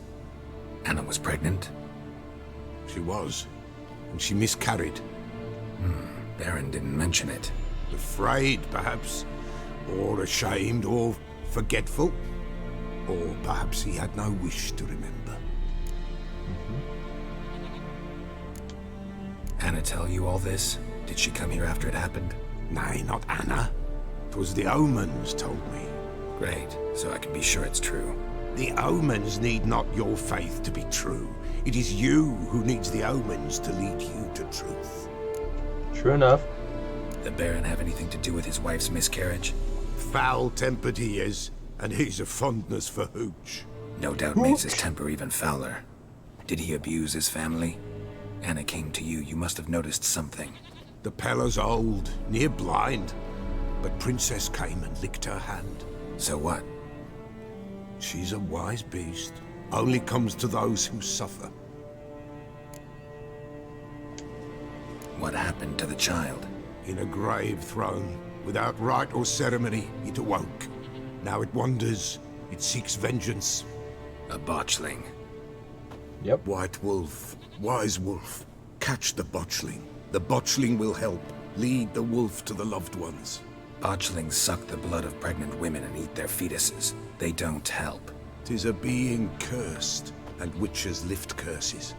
Anna was pregnant? She was, and she miscarried. Baron didn't mention it. Afraid, perhaps, or ashamed, or forgetful. Or perhaps he had no wish to remember. Anna tell you all this? Did she come here after it happened? Nay, not Anna. 'Twas the omens told me. Great, so I can be sure it's true. The omens need not your faith to be true. It is you who needs the omens to lead you to truth. True enough. The Baron have anything to do with his wife's miscarriage? Foul-tempered he is, and he's a fondness for hooch. No doubt makes his temper even fouler. Did he abuse his family? Anna came to you, you must have noticed something. The Peller's old, near blind, but Princess came and licked her hand. So what? She's a wise beast. Only comes to those who suffer. What happened to the child? In a grave thrown, without rite or ceremony, it awoke. Now it wanders, It seeks vengeance. A botchling. Yep. White Wolf, Wise Wolf, catch the botchling. The botchling will help. Lead the wolf to the loved ones. Botchlings suck the blood of pregnant women and eat their fetuses. They don't help. 'Tis a being cursed, and witches lift curses.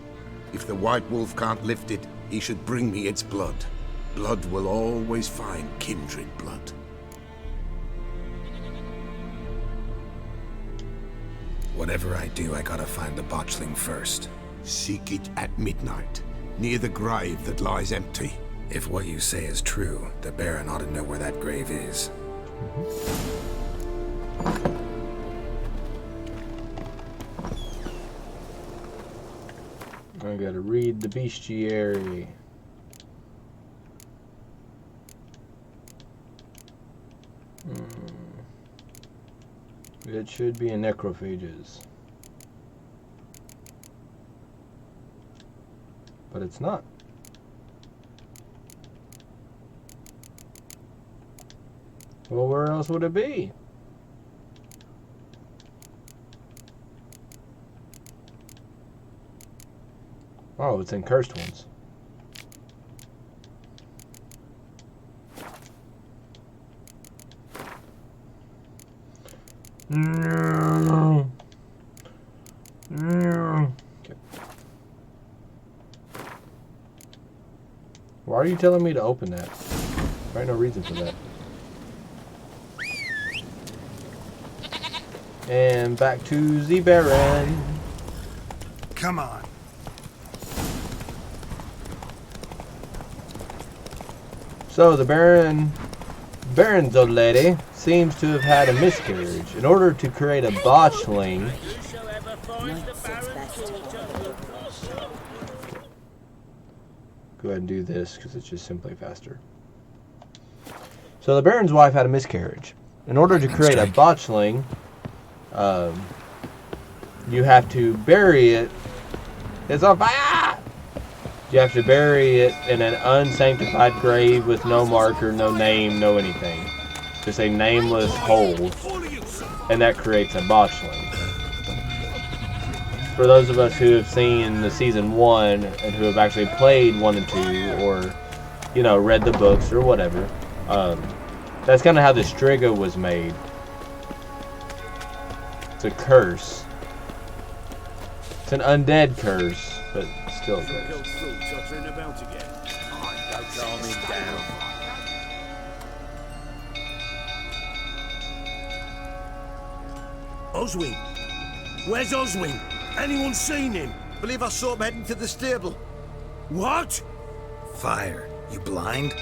If the White Wolf can't lift it, he should bring me its blood. Blood will always find kindred blood. Whatever I do, I gotta find the botchling first. Seek it at midnight, near the grave that lies empty. If what you say is true, the Baron ought to know where that grave is. I gotta read the bestiary. It should be in necrophages. But it's not. Well, where else would it be? Oh, it's in cursed ones. No. No. Okay. Why are you telling me to open that? There ain't no reason for that. And back to the Baron. Come on. So the Baron's old lady seems to have had a miscarriage. In order to create a botchling, go ahead and do this because it's just simply faster. So the Baron's wife had a miscarriage. In order to create a botchling, you have to bury it. It's on fire! You have to bury it in an unsanctified grave with no marker, no name, no anything. Just a nameless hole. And that creates a botchling. For those of us who have seen the season 1 and who have actually played 1 and 2 or, you know, read the books or whatever, that's kind of how the Striga was made. It's a curse. It's an undead curse, but still a curse. Oswin! Where's Oswin? Anyone seen him? Believe I saw him heading to the stable. What? Fire. You blind?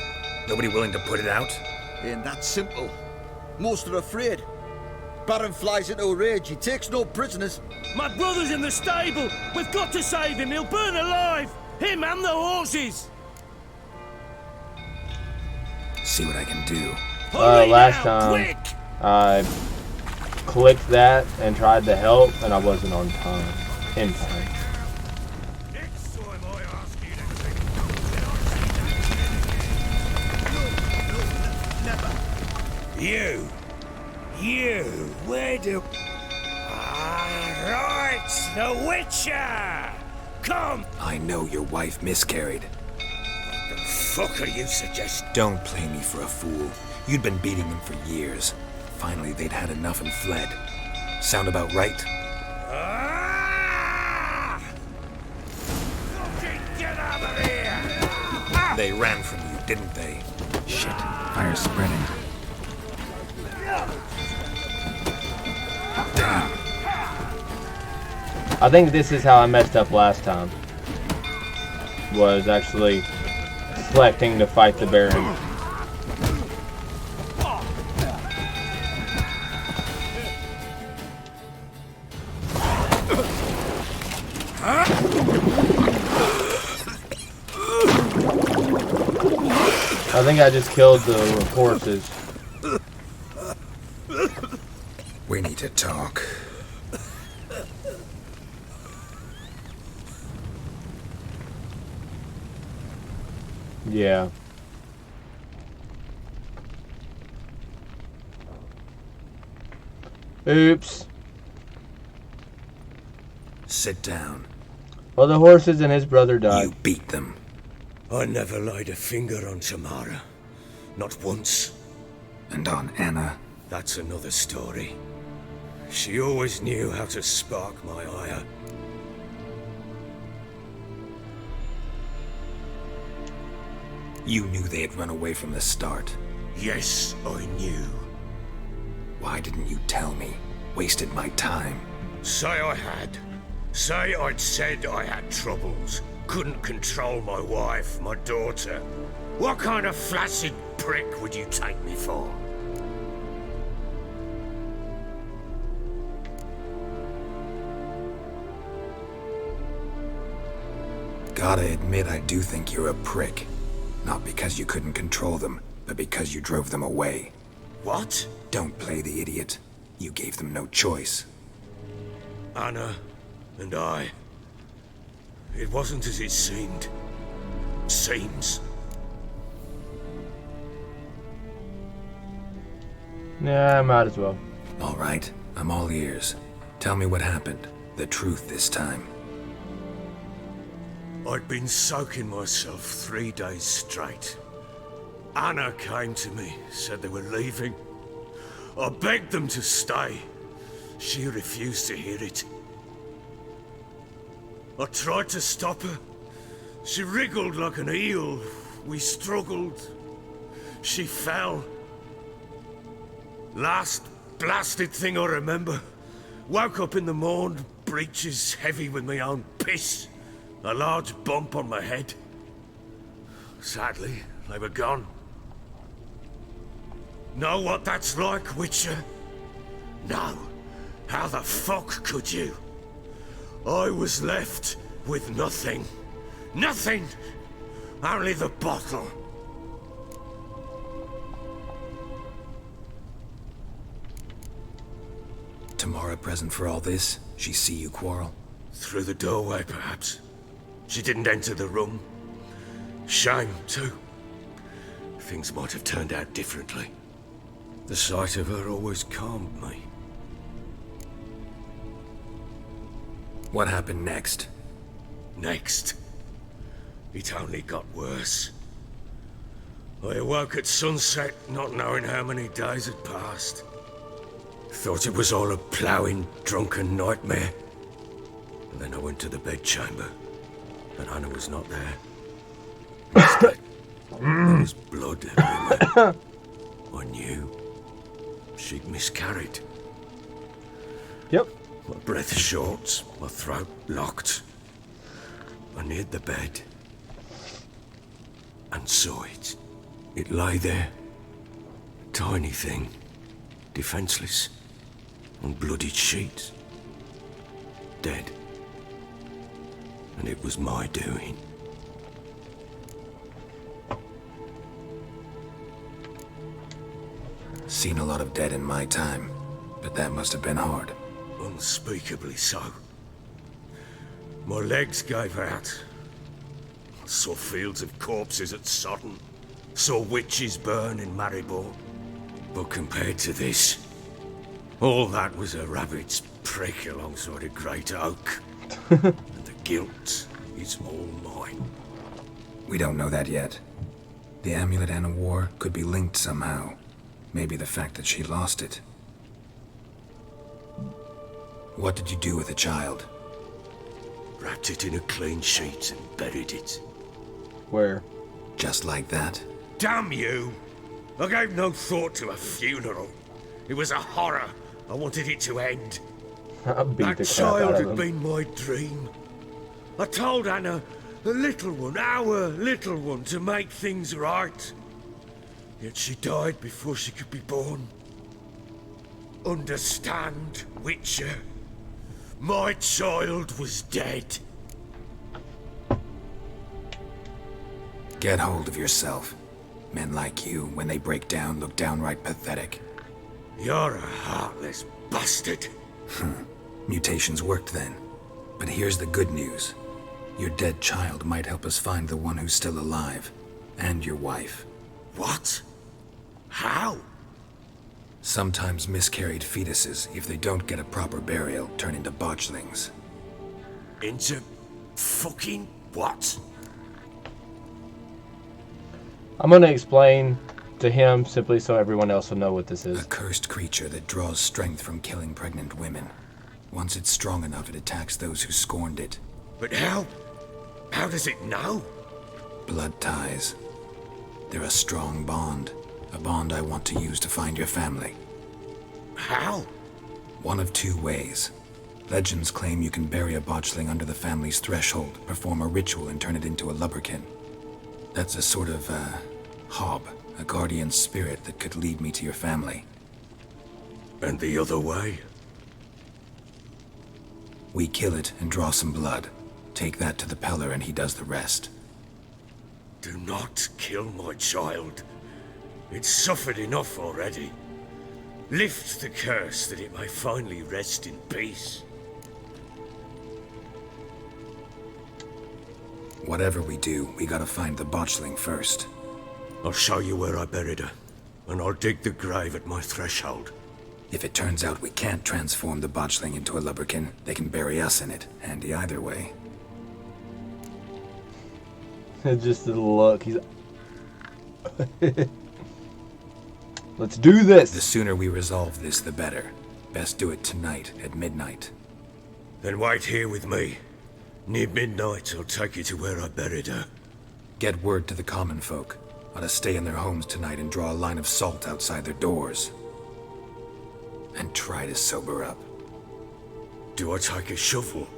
Nobody willing to put it out? Ain't that simple. Most are afraid. Baron flies into a rage. He takes no prisoners. My brother's in the stable. We've got to save him. He'll burn alive. Him and the horses. See what I can do. Last time I clicked that and tried to help, and I wasn't on time. In time. You, where do... right, the Witcher! Come! I know your wife miscarried. What the fuck are you suggesting? Don't play me for a fool. You'd been beating them for years. Finally, they'd had enough and fled. Sound about right? Fucking get out of here! They ran from you, didn't they? Shit, fire's spreading. Damn. I think this is how I messed up last time. Was actually selecting to fight the Baron. I think I just killed the horses. We need to talk. Yeah. Oops. Sit down. Well, the horses and his brother died. You beat them. I never laid a finger on Tamara. Not once. And on Anna? That's another story. She always knew how to spark my ire. You knew they had run away from the start. Yes, I knew. Why didn't you tell me? Wasted my time. Say I had. Say I'd said I had troubles. Couldn't control my wife, my daughter. What kind of flaccid prick would you take me for? Gotta admit, I do think you're a prick. Not because you couldn't control them, but because you drove them away. What? Don't play the idiot. You gave them no choice. Anna and I... It wasn't as it seemed. Seems. Yeah, I might as well. All right, I'm all ears. Tell me what happened. The truth this time. I'd been soaking myself 3 days straight. Anna came to me, said they were leaving. I begged them to stay. She refused to hear it. I tried to stop her. She wriggled like an eel. We struggled. She fell. Last blasted thing I remember. Woke up in the morn, breeches heavy with my own piss. A large bump on my head. Sadly, they were gone. Know what that's like, Witcher? No. How the fuck could you? I was left with nothing. Nothing! Only the bottle. Tamara present for all this? She see you quarrel? Through the doorway, perhaps. She didn't enter the room. Shame, too. Things might have turned out differently. The sight of her always calmed me. What happened next? Next? It only got worse. I awoke at sunset, not knowing how many days had passed. Thought it was all a ploughing, drunken nightmare. And then I went to the bedchamber, and Anna was not there. Instead, there was blood everywhere. I knew. She'd miscarried. Yep. My breath short, my throat locked. I neared the bed and saw it. It lay there, a tiny thing, defenseless, on bloodied sheets, dead. And it was my doing. Seen a lot of dead in my time, but that must have been hard. Unspeakably so. My legs gave out. I saw fields of corpses at Sodden. Saw witches burn in Maribor. But compared to this, all that was a rabbit's prick alongside a great oak. And the guilt is all mine. We don't know that yet. The amulet Anna wore could be linked somehow. Maybe the fact that she lost it. What did you do with the child? Wrapped it in a clean sheet and buried it. Where? Just like that? Damn you! I gave no thought to a funeral. It was a horror. I wanted it to end. That child had been my dream. I told Anna, the little one, our little one, to make things right. Yet she died before she could be born. Understand, Witcher? My child was dead. Get hold of yourself. Men like you, when they break down, look downright pathetic. You're a heartless bastard. Mutations worked then. But here's the good news. Your dead child might help us find the one who's still alive. And your wife. What? How? Sometimes miscarried fetuses, if they don't get a proper burial, turn into botchlings. Into fucking what? I'm gonna explain to him simply so everyone else will know what this is. A cursed creature that draws strength from killing pregnant women. Once it's strong enough, it attacks those who scorned it. But how? How does it know? Blood ties. They're a strong bond. A bond I want to use to find your family. How? One of two ways. Legends claim you can bury a botchling under the family's threshold, perform a ritual, and turn it into a lubberkin. That's a sort of, hob, a guardian spirit that could lead me to your family. And the other way? We kill it and draw some blood. Take that to the Peller and he does the rest. Do not kill my child. It's suffered enough already. Lift the curse that it may finally rest in peace. Whatever we do, we gotta find the botchling first. I'll show you where I buried her, and I'll dig the grave at my threshold. If it turns out we can't transform the botchling into a lubberkin, they can bury us in it. Handy either way. Just the look. He's. Let's do this. The sooner we resolve this, the better. Best do it tonight at midnight. Then wait here with me. Near midnight, I'll take you to where I buried her. Get word to the common folk. Ought to stay in their homes tonight and draw a line of salt outside their doors. And try to sober up. Do I take a shovel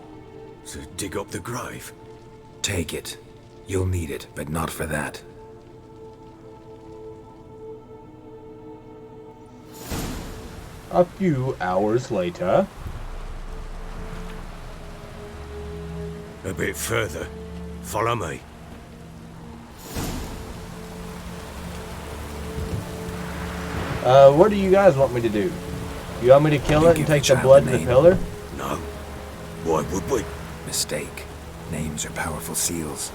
to dig up the grave? Take it. You'll need it, but not for that. A few hours later. A bit further. Follow me. What do you guys want me to do? You want me to kill it and take the blood to the pillar? No. Why would we? Mistake. Names are powerful seals.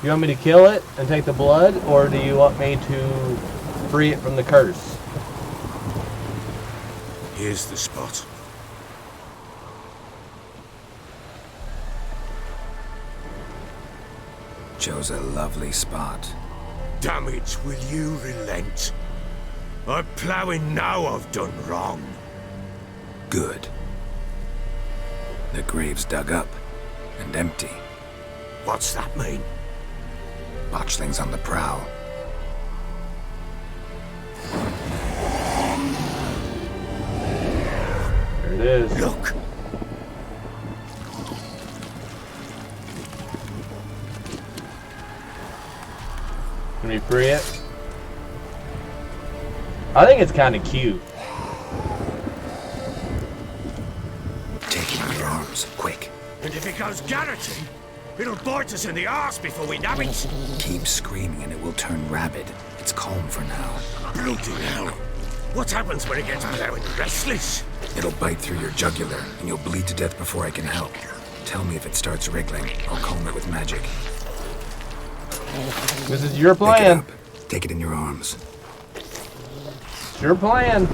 You want me to kill it and take the blood, or do you want me to free it from the curse? Here's the spot. Chose a lovely spot. Damn it, will you relent? I'm ploughing now I've done wrong. Good. The grave's dug up and empty. What's that mean? Botchling's on the prowl. There it is. Look! Can we free it? I think it's kind of cute. Take it in your arms, quick. And if it goes garroting, it'll bite us in the arse before we know it. Keep screaming and it will turn rabid. It's calm for now. Bloody hell. What happens when it gets blowing restless? It'll bite through your jugular, and you'll bleed to death before I can help. Tell me if it starts wriggling. I'll calm it with magic. This is your plan. Take it in your arms. It's your plan.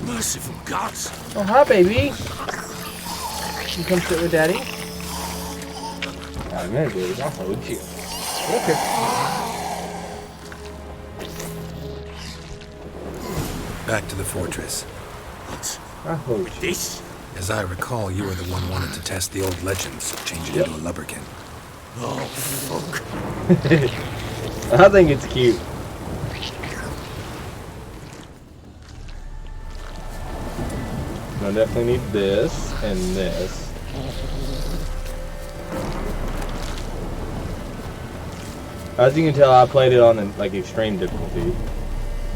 Merciful gods. Oh, hi, baby. You come sit with Daddy? I'm gonna do it. I'll hold you. Okay. Back to the fortress. What? I hold you. This? As I recall, you were the one wanted to test the old legends, change it into a lubberkin. Oh, fuck. I think it's cute. I definitely need this and this. As you can tell, I played it on like extreme difficulty.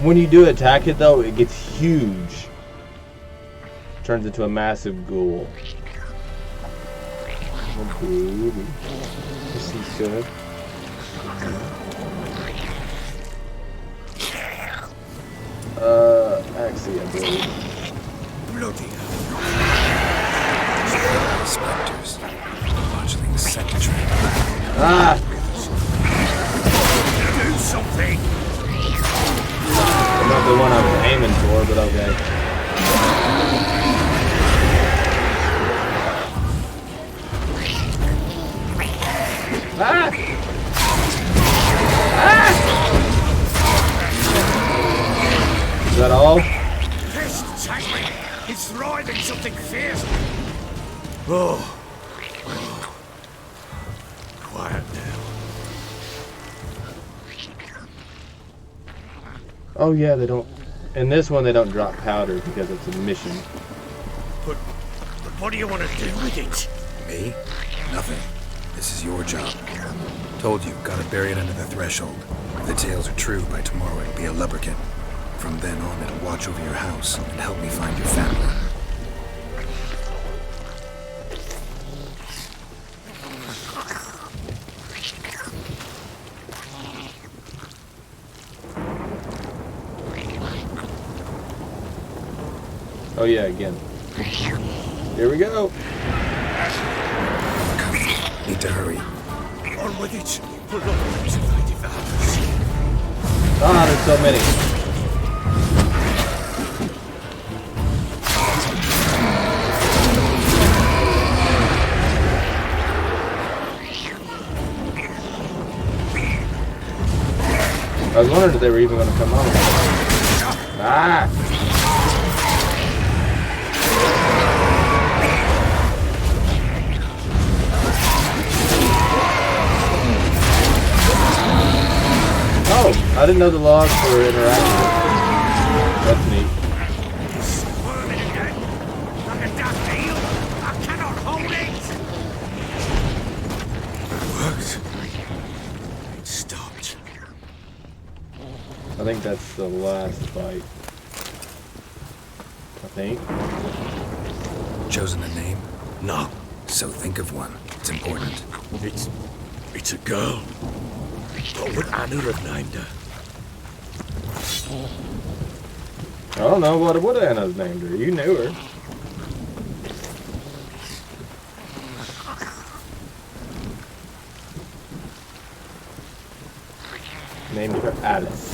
When you do attack it though, it gets huge. Turns into a massive ghoul. Oh, baby. This is good. Actually, I believe. Bloody Spectres. Botchling secretary. Ah! Do something! I'm not not the one I was aiming for, but okay. Ah! Ah! Is that all? This tightly. It's writhing something fierce. Oh. Quiet now. Oh yeah, they don't. In this one, they don't drop powder because it's a mission. But what do you want to do with it? Me? Nothing. This is your job. Told you, gotta bury it under the threshold. If the tales are true, by tomorrow it'll be a lubberkin. From then on, it'll watch over your house and help me find your family. Oh yeah, again. Here we go. Need to hurry. On with it. Pull up to fight the others. Ah, there's so many. I was wondering if they were even going to come on. Ah! Oh, I didn't know the logs were interactive. That's neat. Squirming again. Like a daft eel. I cannot hold it. It worked. It stopped. I think that's the last fight. I think. Chosen a name? No. So think of one. It's important. It's a girl. What would Anna have named her? I don't know what Anna have named her. You knew her. Named her Alice.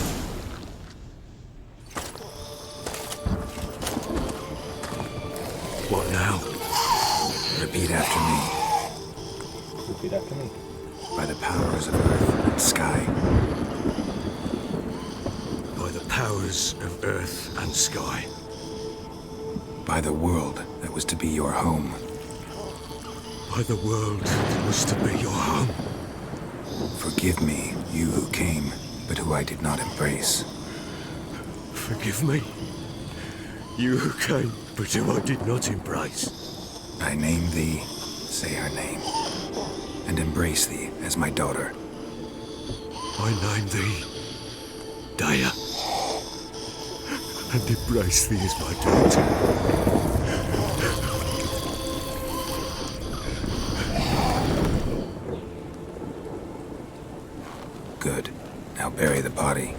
What now? Repeat after me. Repeat after me. By the powers of earth and sky. By the powers of earth and sky. By the world that was to be your home. By the world that was to be your home. Forgive me, you who came, but who I did not embrace. Forgive me. You who came, but who I did not embrace. I name thee, say her name, and embrace thee as my daughter. I name thee, Daya, and embrace thee as my daughter. Good. Now bury the body.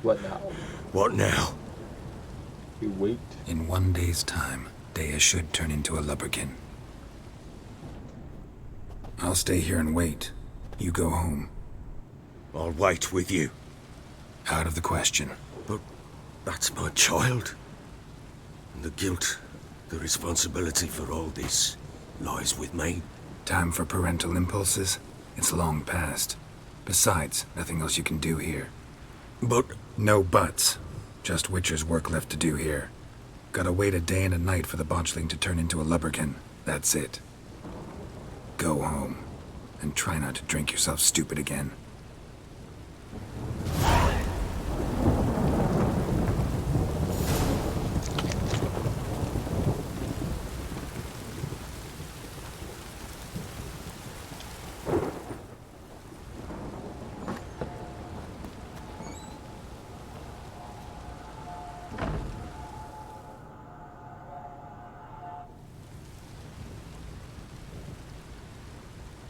What now? What now? You wait. In 1 day's time, Daya should turn into a lubberkin. I'll stay here and wait. You go home. I'll wait with you. Out of the question. But that's my child. And the guilt, the responsibility for all this lies with me. Time for parental impulses? It's long past. Besides, nothing else you can do here. But... No buts. Just Witcher's work left to do here. Gotta wait a day and a night for the botchling to turn into a lubberkin. That's it. Go home. And try not to drink yourself stupid again.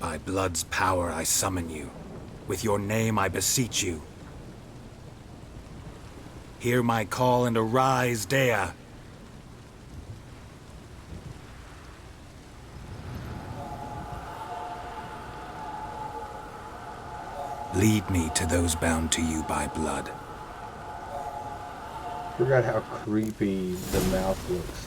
By blood's power I summon you. With your name I beseech you. Hear my call and arise, Dea. Lead me to those bound to you by blood. Forgot how creepy the mouth looks.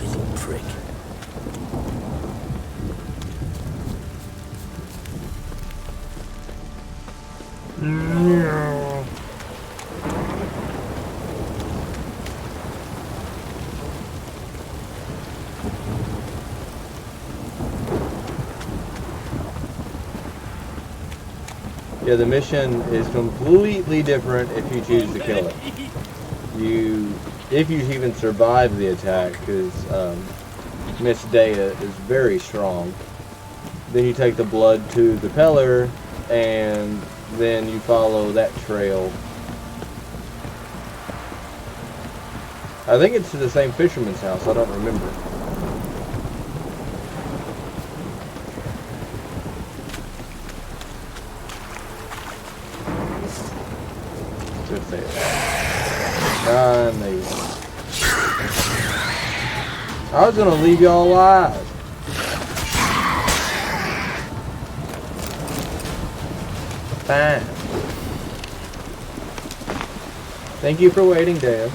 Little prick. Yeah, the mission is completely different if you choose to kill it. If you even survive the attack, because Miss Dea is very strong. Then you take the blood to the Peller, and then you follow that trail. I think it's to the same fisherman's house, I don't remember. Amazing. I was gonna leave y'all alive. Fine. Thank you for waiting, Dave.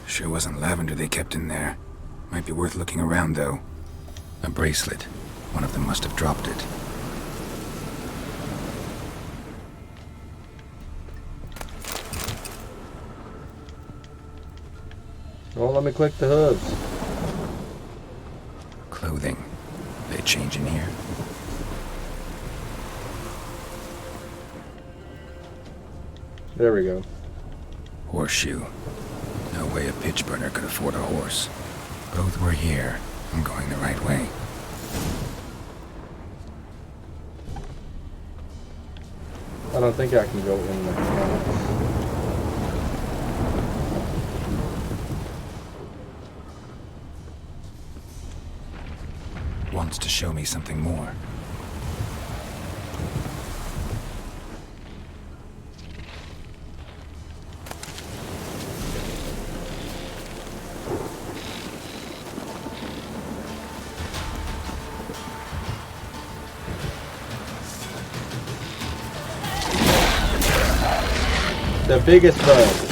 Sure wasn't lavender they kept in there. Might be worth looking around, though. A bracelet. One of them must have dropped it. Well, let me click the hooves. Clothing. They change in here? There we go. Horseshoe. No way a pitch burner could afford a horse. Both were here. I'm going the right way. I don't think I can go in the house. Wants to show me something more. The biggest bug.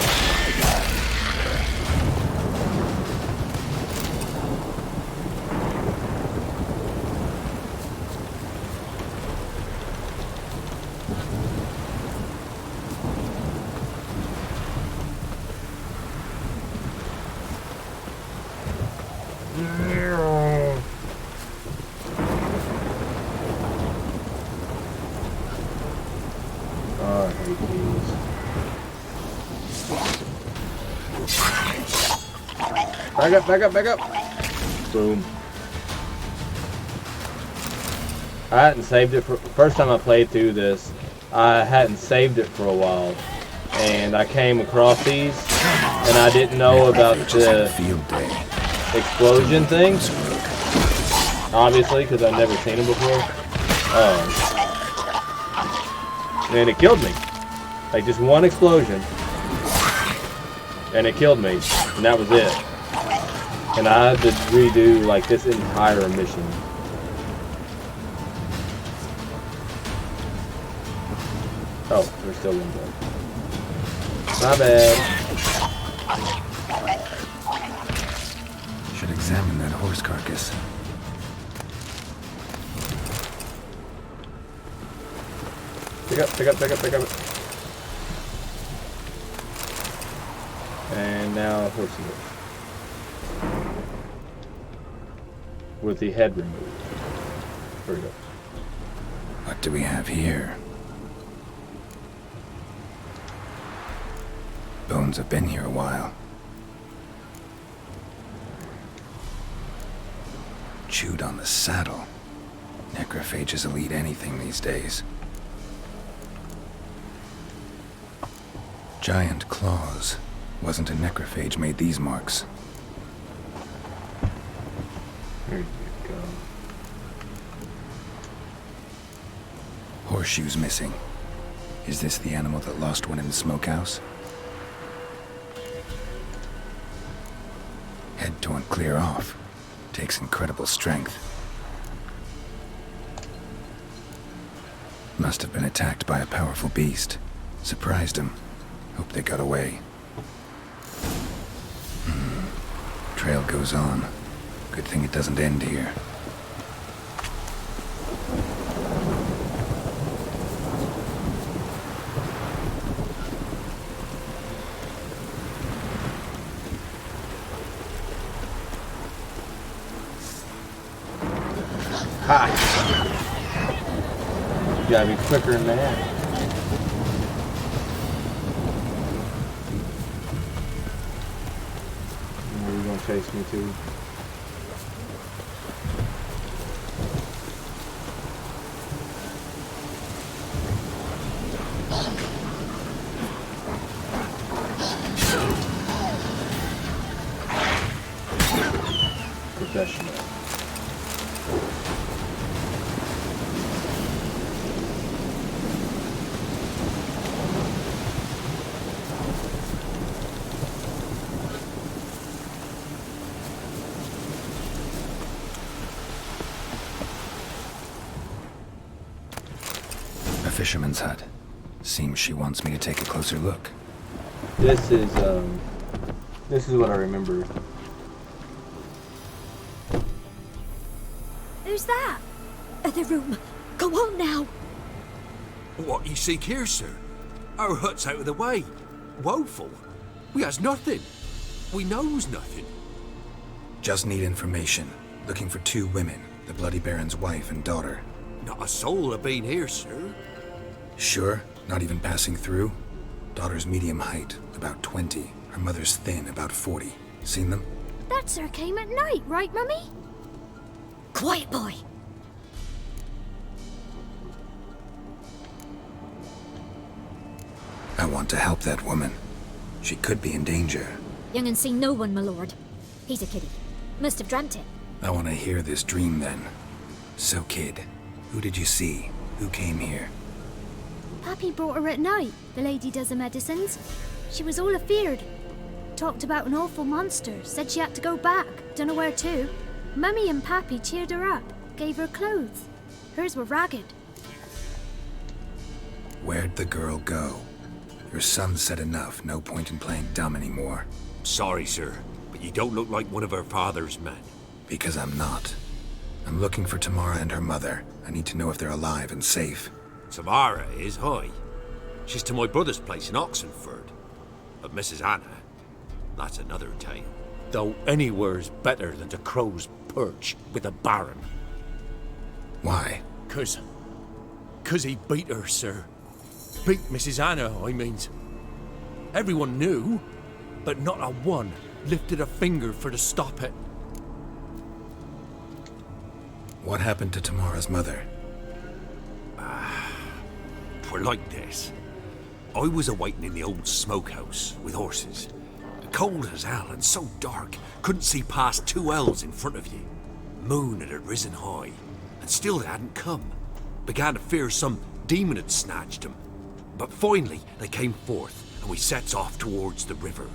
Oh, I hate these. Back up, back up, back up. Boom. I hadn't saved it for first time I played through this. I hadn't saved it for a while, and I came across these, and I didn't know about the explosion thing. Obviously, because I've never seen them before. And it killed me. Like just one explosion, and it killed me, and that was it. And I had to redo like this entire mission. Oh, there's still one more. My bad. Should examine that horse carcass. Pick up, pick up, pick up, pick up. And now horse meat. With the head removed. There we go. What do we have here? Bones have been here a while. Chewed on the saddle. Necrophages will eat anything these days. Giant claws. Wasn't a necrophage made these marks. Here you go. Horseshoes missing. Is this the animal that lost one in the smokehouse? Head torn clear off. Takes incredible strength. Must have been attacked by a powerful beast. Surprised him. Hope they got away. Trail goes on. Good thing it doesn't end here. Ha! You gotta be quicker than that. Where are you gonna chase me to? Professional. Fisherman's hut. Seems she wants me to take a closer look. This is what I remember. Who's that? The room. Go on now. What you seek here, sir? Our hut's out of the way. Woeful. We has nothing. We knows nothing. Just need information. Looking for 2 women. The Bloody Baron's wife and daughter. Not a soul have been here, sir. Sure? Not even passing through? Daughter's medium height, about 20. Her mother's thin, about 40. Seen them? That sir came at night, right, Mummy? Quiet, boy. I want to help that woman. She could be in danger. Young and seen no one, my lord. He's a kiddie. Must have dreamt it. I want to hear this dream then. So, kid, who did you see? Who came here? Pappy brought her at night, the lady does the medicines. She was all afeared. Talked about an awful monster, said she had to go back, dunno where to. Mummy and Pappy cheered her up, gave her clothes. Hers were ragged. Where'd the girl go? Your son said enough, no point in playing dumb anymore. Sorry, sir, but you don't look like one of her father's men. Because I'm not. I'm looking for Tamara and her mother. I need to know if they're alive and safe. Tamara is, hi. She's to my brother's place in Oxenford. But Mrs. Anna, that's another tale. Though anywhere's better than the Crow's Perch with a baron. Why? 'Cause he beat her, sir. Beat Mrs. Anna, I means. Everyone knew, but not a one lifted a finger for to stop it. What happened to Tamara's mother? Twere like this. I was awaiting in the old smokehouse with horses. Cold as hell and so dark, couldn't see past 2 ells in front of you. Moon had risen high, and still they hadn't come. Began to fear some demon had snatched them. But finally they came forth, and we sets off towards the river.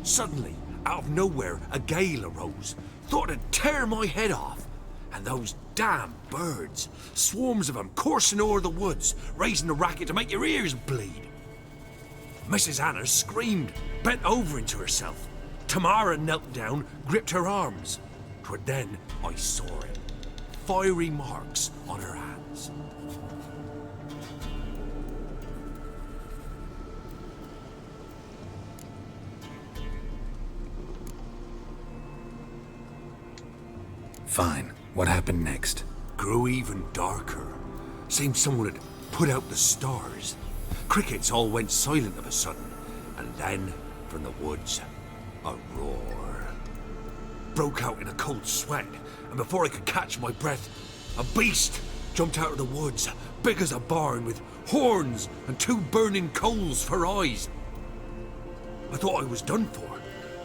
Suddenly, out of nowhere, a gale arose. Thought it'd tear my head off. And those damn birds, swarms of them coursing o'er the woods, raising a racket to make your ears bleed. Mrs. Anna screamed, bent over into herself. Tamara knelt down, gripped her arms. 'Twere then I saw it. Fiery marks on her hands. Fine. What happened next? Grew even darker. Seemed someone had put out the stars. Crickets all went silent of a sudden, and then from the woods. A roar. Broke out in a cold sweat, and before I could catch my breath, a beast jumped out of the woods, big as a barn, with horns and 2 burning coals for eyes. I thought I was done for.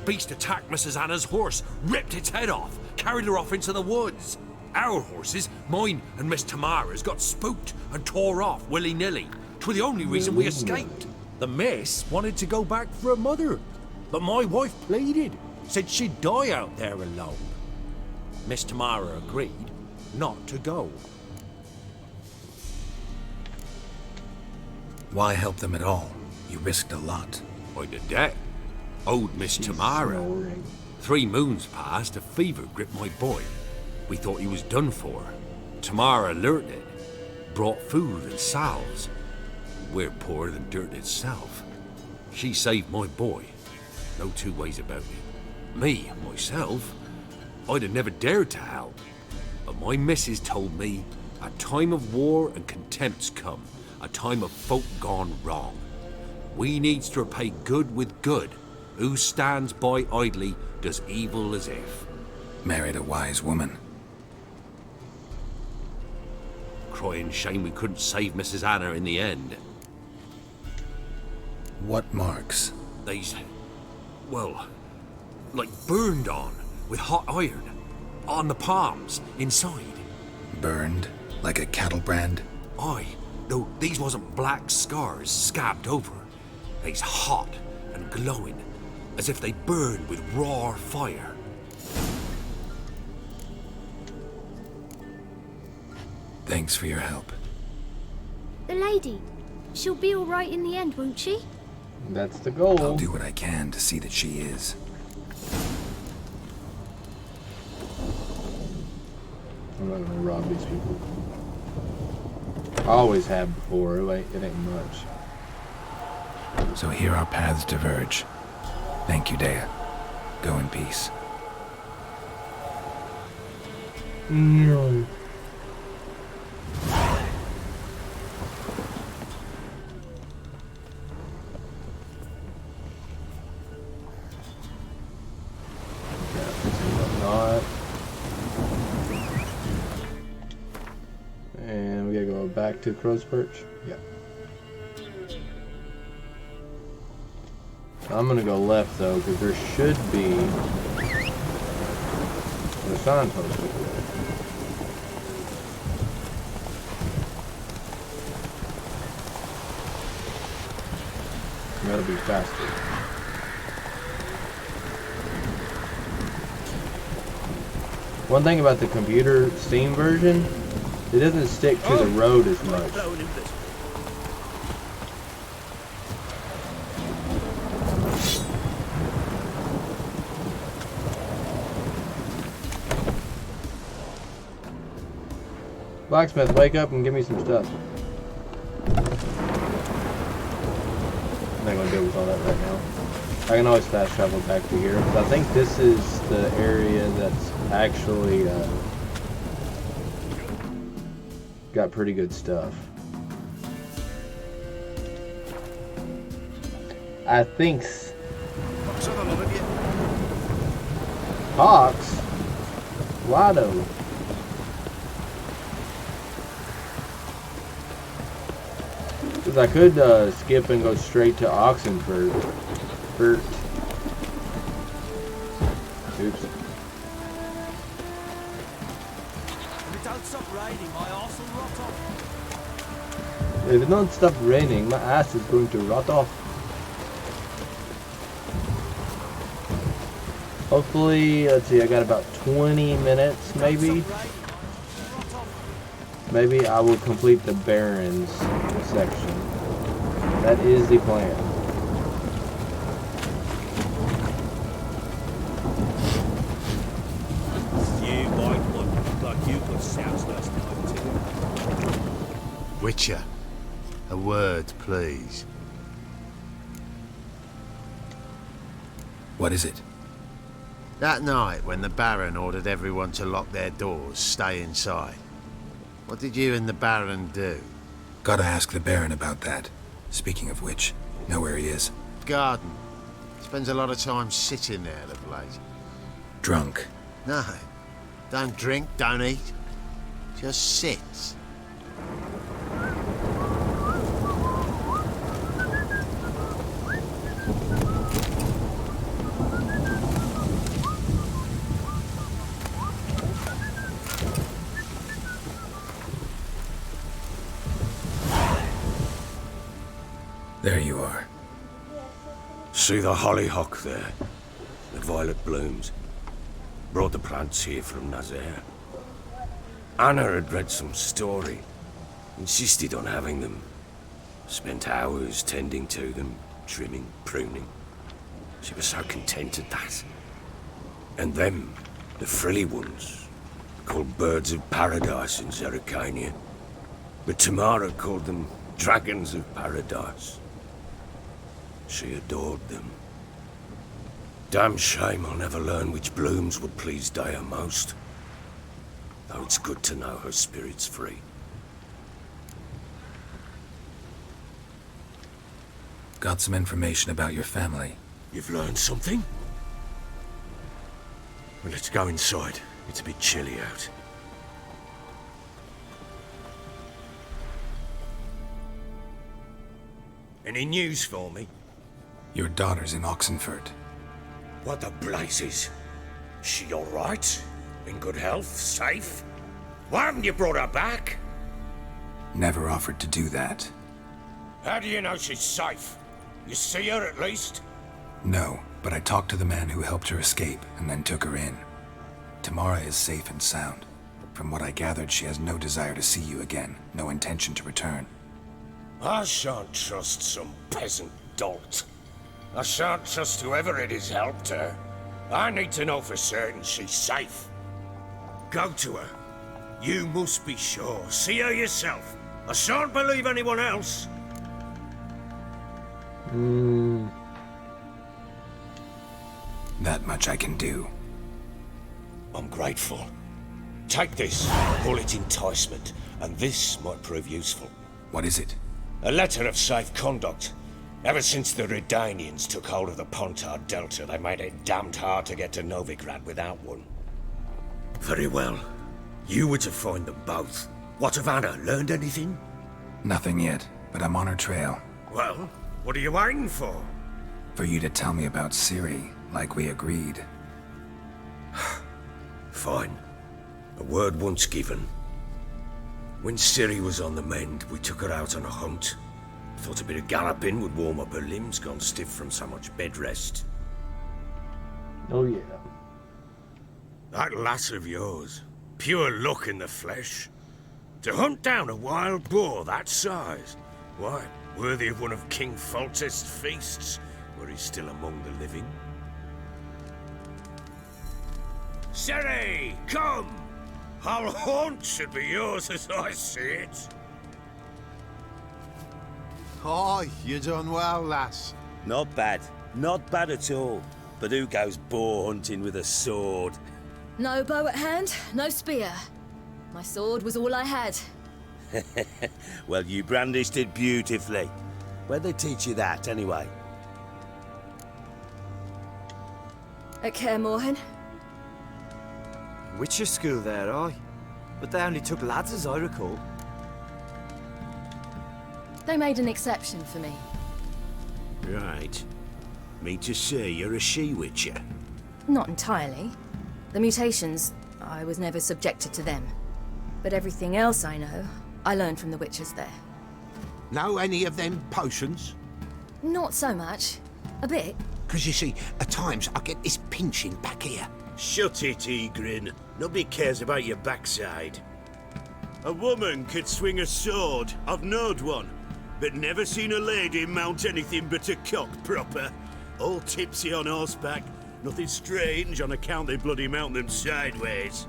Beast attacked Mrs. Anna's horse, ripped its head off, carried her off into the woods. Our horses, mine and Miss Tamara's, got spooked and tore off willy-nilly. 'Twas the only reason we escaped. The miss wanted to go back for her mother, but my wife pleaded, said she'd die out there alone. Miss Tamara agreed not to go. Why help them at all? You risked a lot. I did that. Owed Miss Tamara. 3 moons passed, a fever gripped my boy. We thought he was done for. Tamara learnt it, brought food and salves. We're poorer than dirt itself. She saved my boy. No 2 ways about it. Me, myself, I'd have never dared to help. But my missus told me a time of war and contempt's come, a time of folk gone wrong. We needs to repay good with good. Who stands by idly does evil as if. Married a wise woman. Crying shame we couldn't save Mrs. Anna in the end. What marks? They's, well, like burned on with hot iron. On the palms, inside. Burned? Like a cattle brand? Aye, though these wasn't black scars scabbed over. They's hot and glowing, as if they burned with raw fire. Thanks for your help. The lady, she'll be all right in the end, won't she? That's the goal. I'll do what I can to see that she is. I'm not gonna rob these people. I always have before. It ain't much. So here our paths diverge. Thank you, Dea. Go in peace. No. And we gotta go back to Crow's Perch. Yeah. I'm gonna go left though, because there should be a signpost over there. Gotta be faster. One thing about the computer Steam version, it doesn't stick to the road as much. Blacksmith, wake up and give me some stuff. I'm not gonna deal with all that right now. I can always fast travel back to here. I think this is the area that's actually got pretty good stuff. I think. Hawks? Why though? Because I could skip and go straight to Oxenford. Oops. If it don't stop raining, my arse will rot off. If it don't stop raining, my ass is going to rot off. Hopefully, let's see, I got about 20 minutes maybe. Maybe I will complete the Barrens section. That is the plan. You might look like you got sounds last night too. Witcher, a word, please. What is it? That night when the Baron ordered everyone to lock their doors, stay inside. What did you and the Baron do? Gotta ask the Baron about that. Speaking of which, know where he is? Garden. Spends a lot of time sitting there of late. Drunk. No. Don't drink, don't eat. Just sits. There you are. See the hollyhock there? The violet blooms. Brought the plants here from Nazaire. Anna had read some story. Insisted on having them. Spent hours tending to them, trimming, pruning. She was so content at that. And them, the frilly ones, called birds of paradise in Zerrikania. But Tamara called them dragons of paradise. She adored them. Damn shame I'll never learn which blooms would please Dea most. Though it's good to know her spirit's free. Got some information about your family. You've learned something? Well, let's go inside. It's a bit chilly out. Any news for me? Your daughter's in Oxenford. What the blazes? She all right? In good health? Safe? Why haven't you brought her back? Never offered to do that. How do you know she's safe? You see her at least? No, but I talked to the man who helped her escape and then took her in. Tamara is safe and sound. From what I gathered, she has no desire to see you again, no intention to return. I shan't trust some peasant dolt. I shan't trust whoever it is helped her. I need to know for certain she's safe. Go to her. You must be sure. See her yourself. I shan't believe anyone else. That much I can do. I'm grateful. Take this. Call it enticement, and this might prove useful. What is it? A letter of safe conduct. Ever since the Redanians took hold of the Pontard Delta, they made it damned hard to get to Novigrad without one. Very well. You were to find them both. What of Anna? Learned anything? Nothing yet, but I'm on her trail. Well, what are you waiting for? For you to tell me about Ciri, like we agreed. Fine. A word once given. When Ciri was on the mend, we took her out on a hunt. Thought a bit of galloping would warm up her limbs, gone stiff from so much bed rest. Oh yeah. That lass of yours, pure luck in the flesh. To hunt down a wild boar that size, why, worthy of one of King Foltest's feasts, were he still among the living. Ciri, come! Our haunt should be yours as I see it. Aye, you done well, lass. Not bad. Not bad at all. But who goes boar hunting with a sword? No bow at hand, no spear. My sword was all I had. Well, you brandished it beautifully. Where'd they teach you that, anyway? At Kaer Morhen. Witcher school there, aye. But they only took lads, as I recall. They made an exception for me. Right. Mean to say you're a she-witcher? Not entirely. The mutations, I was never subjected to them. But everything else I know, I learned from the witches there. Know any of them potions? Not so much. A bit. Because you see, at times I get this pinching back here. Shut it, Egrin. Nobody cares about your backside. A woman could swing a sword. I've knowed one. But never seen a lady mount anything but a cock proper. All tipsy on horseback. Nothing strange on account they bloody mount them sideways.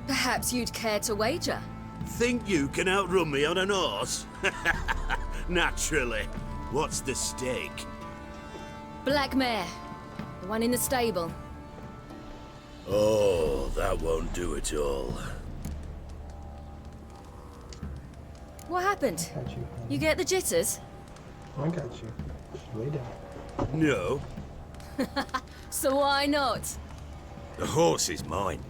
Perhaps you'd care to wager? Think you can outrun me on an horse? Naturally. What's the stake? Black mare. The one in the stable. Oh, that won't do at all. What happened? You get the jitters? I got you. Just lay down. No. So why not? The horse is mine.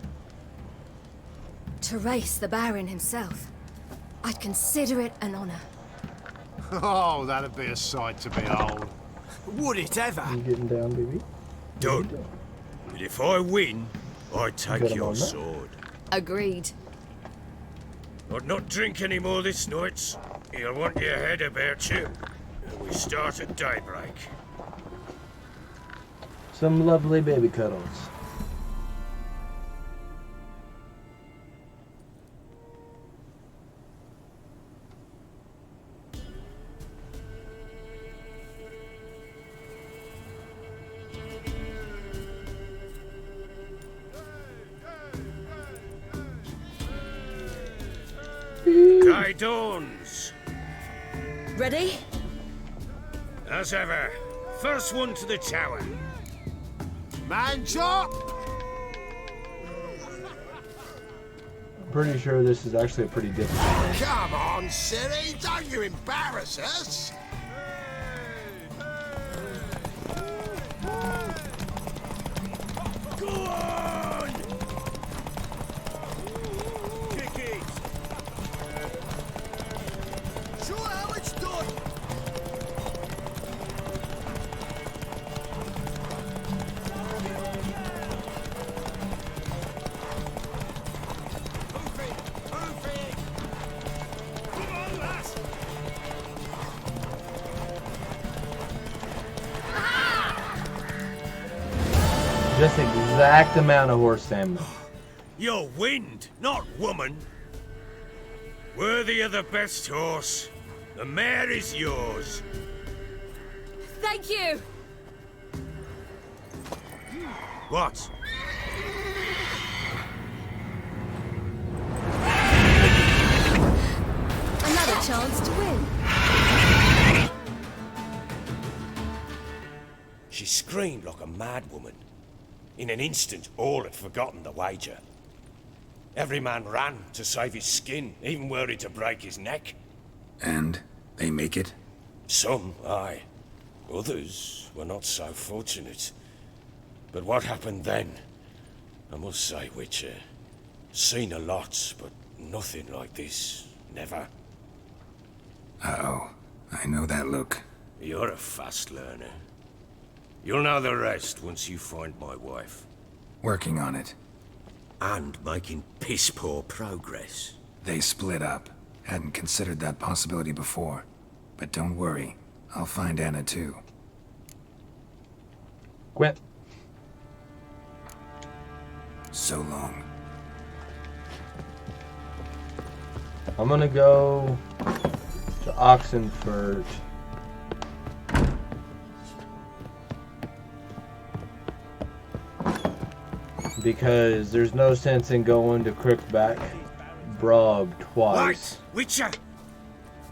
To race the Baron himself. I'd consider it an honor. Oh, that'd be a sight to behold. Would it ever? You getting down, baby? Done. But if I win, I take Got him your on that? sword. Agreed. I'd not drink any more this night. You'll want your head about you. And we start at daybreak. Some lovely baby cuddles. Guy Dawns. Ready? As ever. First one to the tower. Man chop! I'm pretty sure this is actually a pretty difficult one. Come on, Ciri, don't you embarrass us! Go on! Kick it! Show how it's done! Just exact amount of horse stamina. You're wind, not woman. Worthy of the best horse. The mare is yours. Thank you! What? Another chance to win. She screamed like a mad woman. In an instant, all had forgotten the wager. Every man ran to save his skin, even worried to break his neck. And they make it? Some, aye. Others were not so fortunate. But what happened then? I must say, Witcher, seen a lot, but nothing like this. Never. Uh-oh. I know that look. You're a fast learner. You'll know the rest once you find my wife. Working on it. And making piss-poor progress. They split up. Hadn't considered that possibility before. But don't worry. I'll find Anna too. Quit. So long. I'm gonna go to Oxenfurt. Because there's no sense in going to Crookbag Bog twice. Wait! Witcher!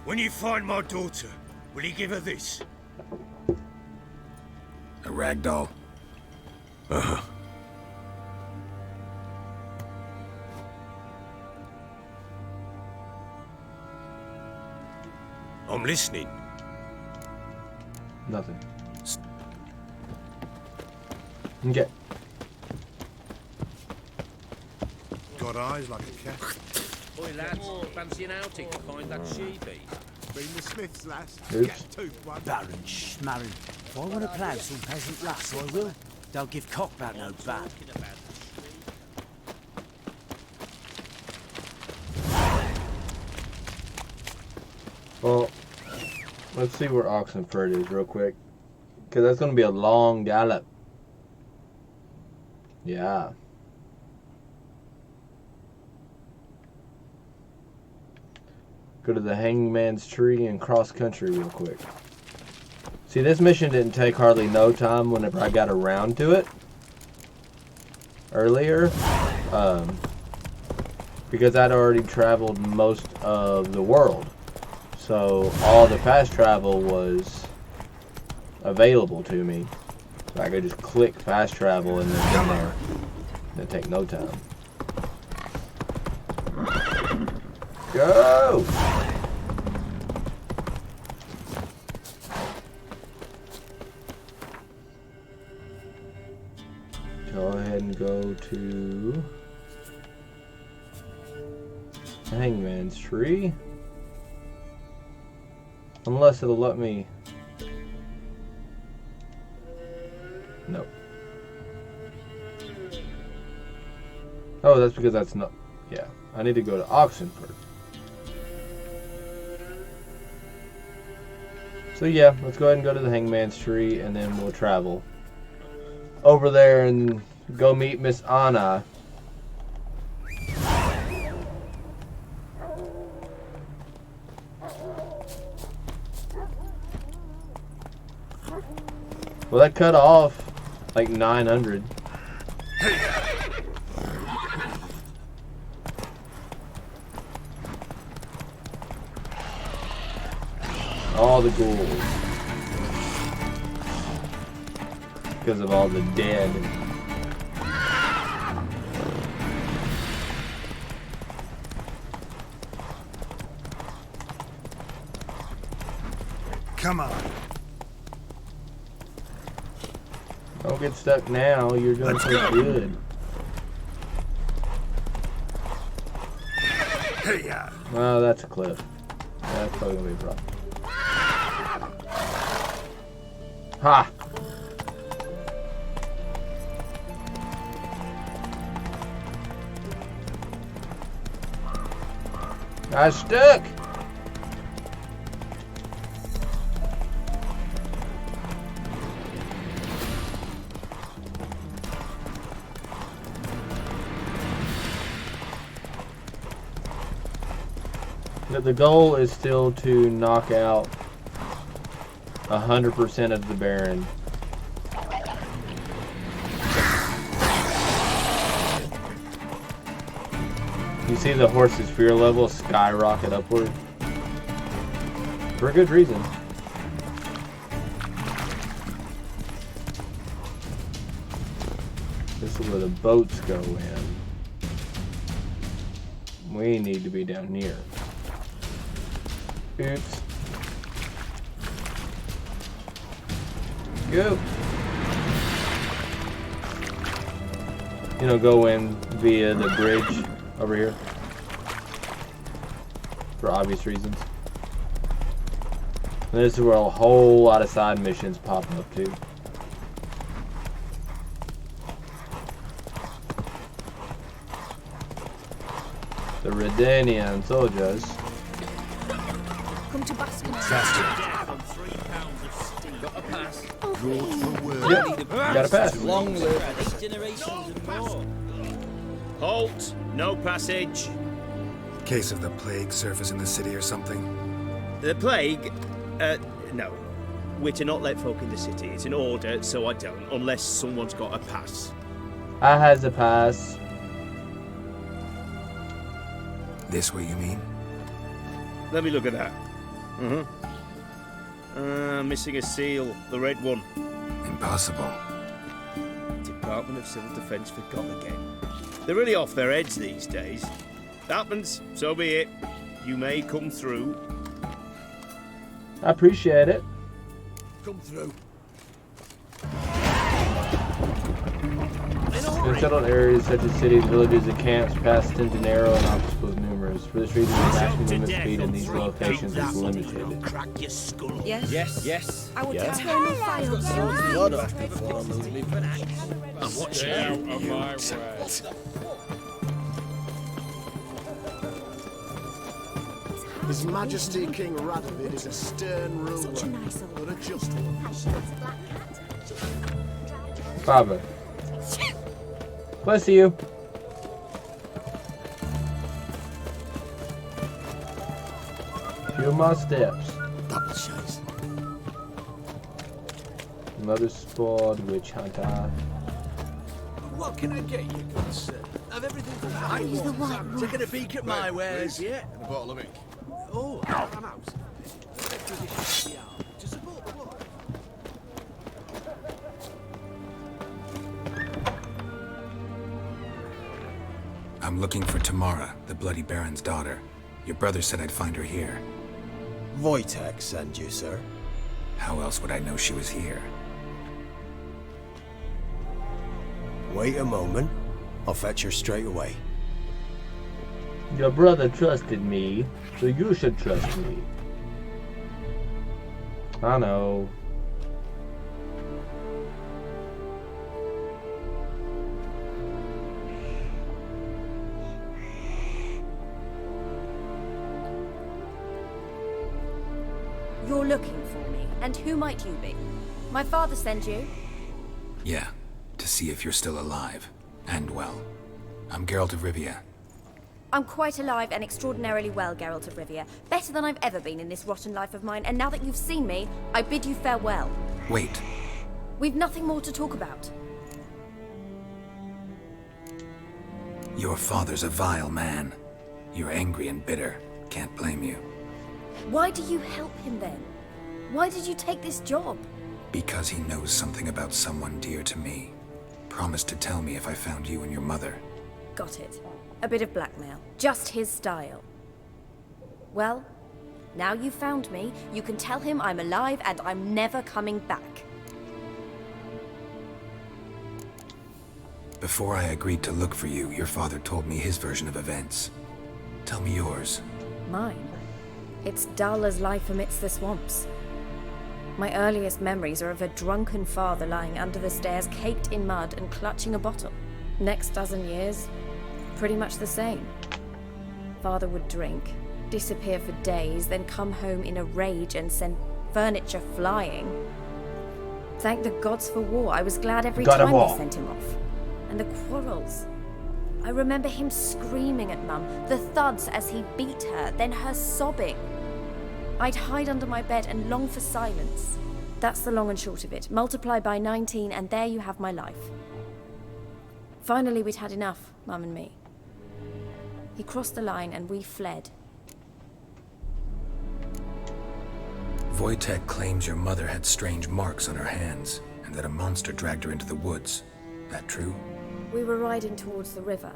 When you find my daughter, will you give her this? A ragdoll. Uh-huh. I'm listening. Nothing. Okay. Got eyes like a cat. Oi lads, fancy an outing to find that she-beast? Been the Smiths, lass. Oops. Get tooth one. Baron Schmarren. If I want to plough some peasant lass, I will. Don't give cock about no bad. Well, let's see where Oxenfurt is real quick. Because that's going to be a long gallop. Yeah. Go to the Hangman's Tree and cross country real quick. See, this mission didn't take hardly no time whenever I got around to it. Earlier. Because I'd already traveled most of the world. So all the fast travel was available to me. So I could just click fast travel and then get there. It'd take no time. Go! to Hangman's Tree. Unless it'll let me. Nope. Oh, that's because that's not. Yeah, I need to go to Oxenford. So yeah, let's go ahead and go to the Hangman's Tree, and then we'll travel over there and go meet Miss Anna. Well, that cut off like 900. All the ghouls. Because of all the dead. Come on. Don't get stuck now. You're doing so good. Hey, Well, that's a cliff. That's probably gonna be a problem. Ha! I stuck! The goal is still to knock out 100% of the Baron. You see the horse's fear level skyrocket upward. For a good reason. This is where the boats go in. We need to be down here. Oops. Go. You know, go in via the bridge over here. For obvious reasons. And this is where a whole lot of side missions pop up too. The Redanian soldiers. Come to Baskin. Got a pass. Yep, got a pass. Long live 8 generations and more. Halt! No passage. Case of the plague surface in the city or something? The plague? No. We're to not let folk in the city. It's an order, so I don't, unless someone's got a pass. I has a pass. This way, you mean? Let me look at that. Missing a seal, the red one. Impossible. Department of Civil Defence forgot again. They're really off their heads these days. Happens, so be it. You may come through. I appreciate it. Come through. In settled areas such as cities, villages, and camps, past Centenaro and obstacles numerous. For this reason, the maximum movement speed in these locations is limited. Yes? Yes. I will Yes. turn the fire. Blood off before I move me. And watch out of my way. His Majesty King Radovid is a stern ruler, but a just one. Father. Bless you. Few more steps. Double chase. Mother Spawed, Witch Hunter. What can I get you, good sir? Have everything from the high Use the walls. white wolf. Taking a peek at my wares, yeah? And a bottle of ink. Oh, I'm out. To support the war. I'm looking for Tamara, the Bloody Baron's daughter. Your brother said I'd find her here. Wojtek sent you, sir. How else would I know she was here? Wait a moment. I'll fetch her straight away. Your brother trusted me, so you should trust me. I know. You're looking for me, and who might you be? My father sent you? Yeah, to see if you're still alive. And well. I'm Geralt of Rivia. I'm quite alive and extraordinarily well, Geralt of Rivia. Better than I've ever been in this rotten life of mine, and now that you've seen me, I bid you farewell. Wait. We've nothing more to talk about. Your father's a vile man. You're angry and bitter. Can't blame you. Why do you help him then? Why did you take this job? Because he knows something about someone dear to me. Promised to tell me if I found you and your mother. Got it. A bit of blackmail. Just his style. Well, now you've found me, you can tell him I'm alive and I'm never coming back. Before I agreed to look for you, your father told me his version of events. Tell me yours. Mine? It's dull as life amidst the swamps. My earliest memories are of a drunken father lying under the stairs, caked in mud and clutching a bottle. Next dozen years, pretty much the same. Father would drink, disappear for days, then come home in a rage and send furniture flying. Thank the gods for war. I was glad every time they sent him off. And the quarrels. I remember him screaming at Mum, the thuds as he beat her, then her sobbing. I'd hide under my bed and long for silence. That's the long and short of it. Multiply by 19 and there you have my life. Finally, we'd had enough, Mum and me. He crossed the line and we fled. Wojtek claims your mother had strange marks on her hands, and that a monster dragged her into the woods. That true? We were riding towards the river.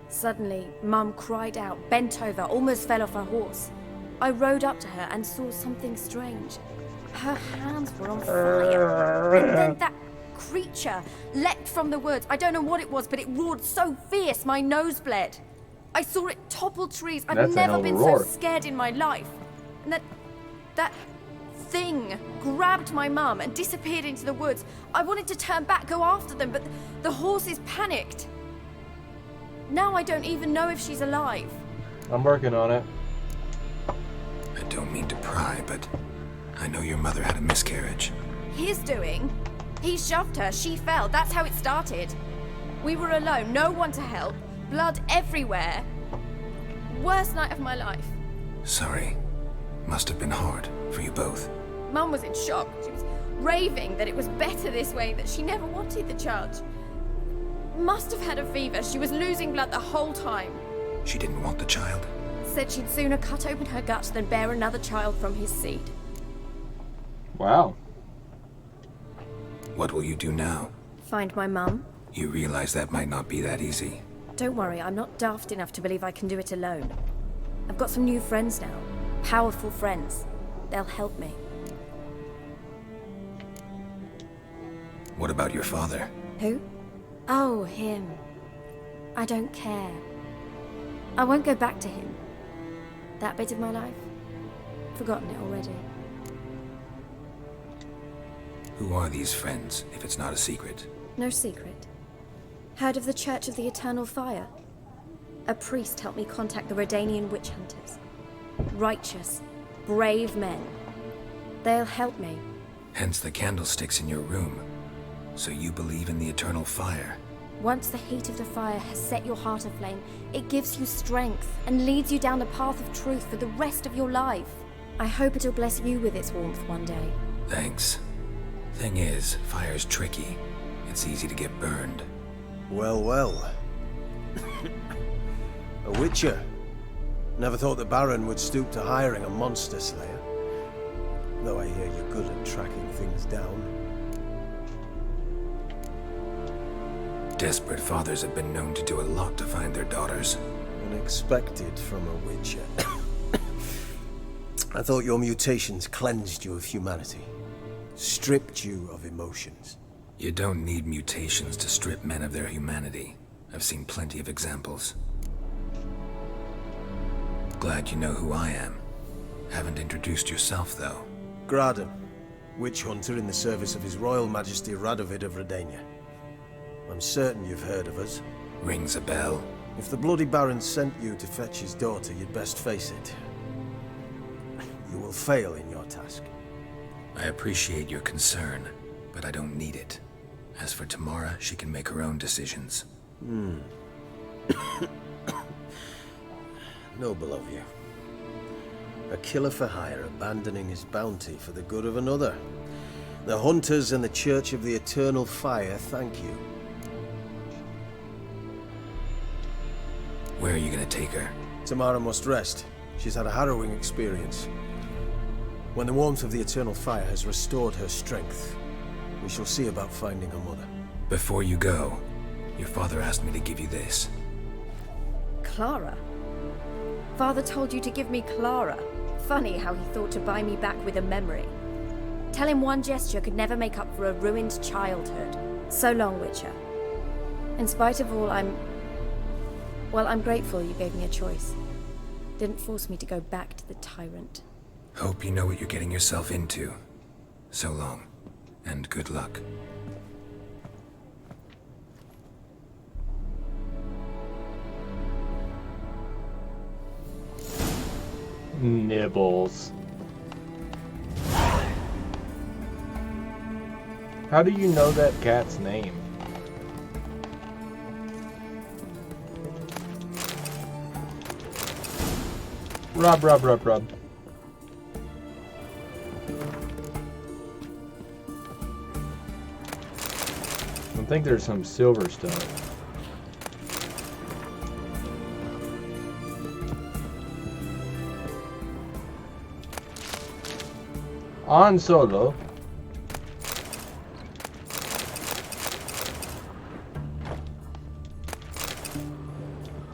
Suddenly, Mum cried out, bent over, almost fell off her horse. I rode up to her and saw something strange. Her hands were on fire. And then that creature leapt from the woods. I don't know what it was, but it roared so fierce my nose bled. I saw it topple trees. I've never been so scared in my life. And that thing grabbed my mum and disappeared into the woods. I wanted to turn back, go after them, but the horses panicked. Now I don't even know if she's alive. I'm working on it. I don't mean to pry, but I know your mother had a miscarriage. His doing? He shoved her, she fell, that's how it started. We were alone, no one to help, blood everywhere. Worst night of my life. Sorry. Must have been hard for you both. Mum was in shock. She was raving that it was better this way, that she never wanted the child. Must have had a fever. She was losing blood the whole time. She didn't want the child? Said she'd sooner cut open her gut than bear another child from his seed. Wow. What will you do now? Find my mum. You realize that might not be that easy. Don't worry, I'm not daft enough to believe I can do it alone. I've got some new friends now. Powerful friends. They'll help me. What about your father? Who? Oh, him. I don't care. I won't go back to him. That bit of my life? Forgotten it already. Who are these friends, if it's not a secret? No secret. Heard of the Church of the Eternal Fire? A priest helped me contact the Redanian witch hunters. Righteous, brave men. They'll help me. Hence the candlesticks in your room. So you believe in the eternal fire? Once the heat of the fire has set your heart aflame, it gives you strength and leads you down the path of truth for the rest of your life. I hope it'll bless you with its warmth one day. Thanks. Thing is, fire's tricky. It's easy to get burned. Well, well. A witcher. Never thought the Baron would stoop to hiring a monster slayer. Though I hear you're good at tracking things down. Desperate fathers have been known to do a lot to find their daughters. Unexpected from a witcher. I thought your mutations cleansed you of humanity. Stripped you of emotions. You don't need mutations to strip men of their humanity. I've seen plenty of examples. Glad you know who I am. Haven't introduced yourself, though. Graden, witch hunter in the service of His Royal Majesty Radovid of Redania. I'm certain you've heard of us. Rings a bell. If the Bloody Baron sent you to fetch his daughter, you'd best face it. You will fail in your task. I appreciate your concern, but I don't need it. As for Tamara, she can make her own decisions. Noble of you. A killer for hire abandoning his bounty for the good of another. The Hunters and the Church of the Eternal Fire thank you. Where are you gonna take her? Tamara must rest. She's had a harrowing experience. When the warmth of the Eternal Fire has restored her strength, we shall see about finding her mother. Before you go, your father asked me to give you this. Clara? Father told you to give me Clara. Funny how he thought to buy me back with a memory. Tell him one gesture could never make up for a ruined childhood. So long, Witcher. In spite of all, I'm grateful you gave me a choice. Didn't force me to go back to the tyrant. Hope you know what you're getting yourself into. So long, and good luck. Nibbles. How do you know that cat's name? Rub. I think there's some silver stuff. On Solo.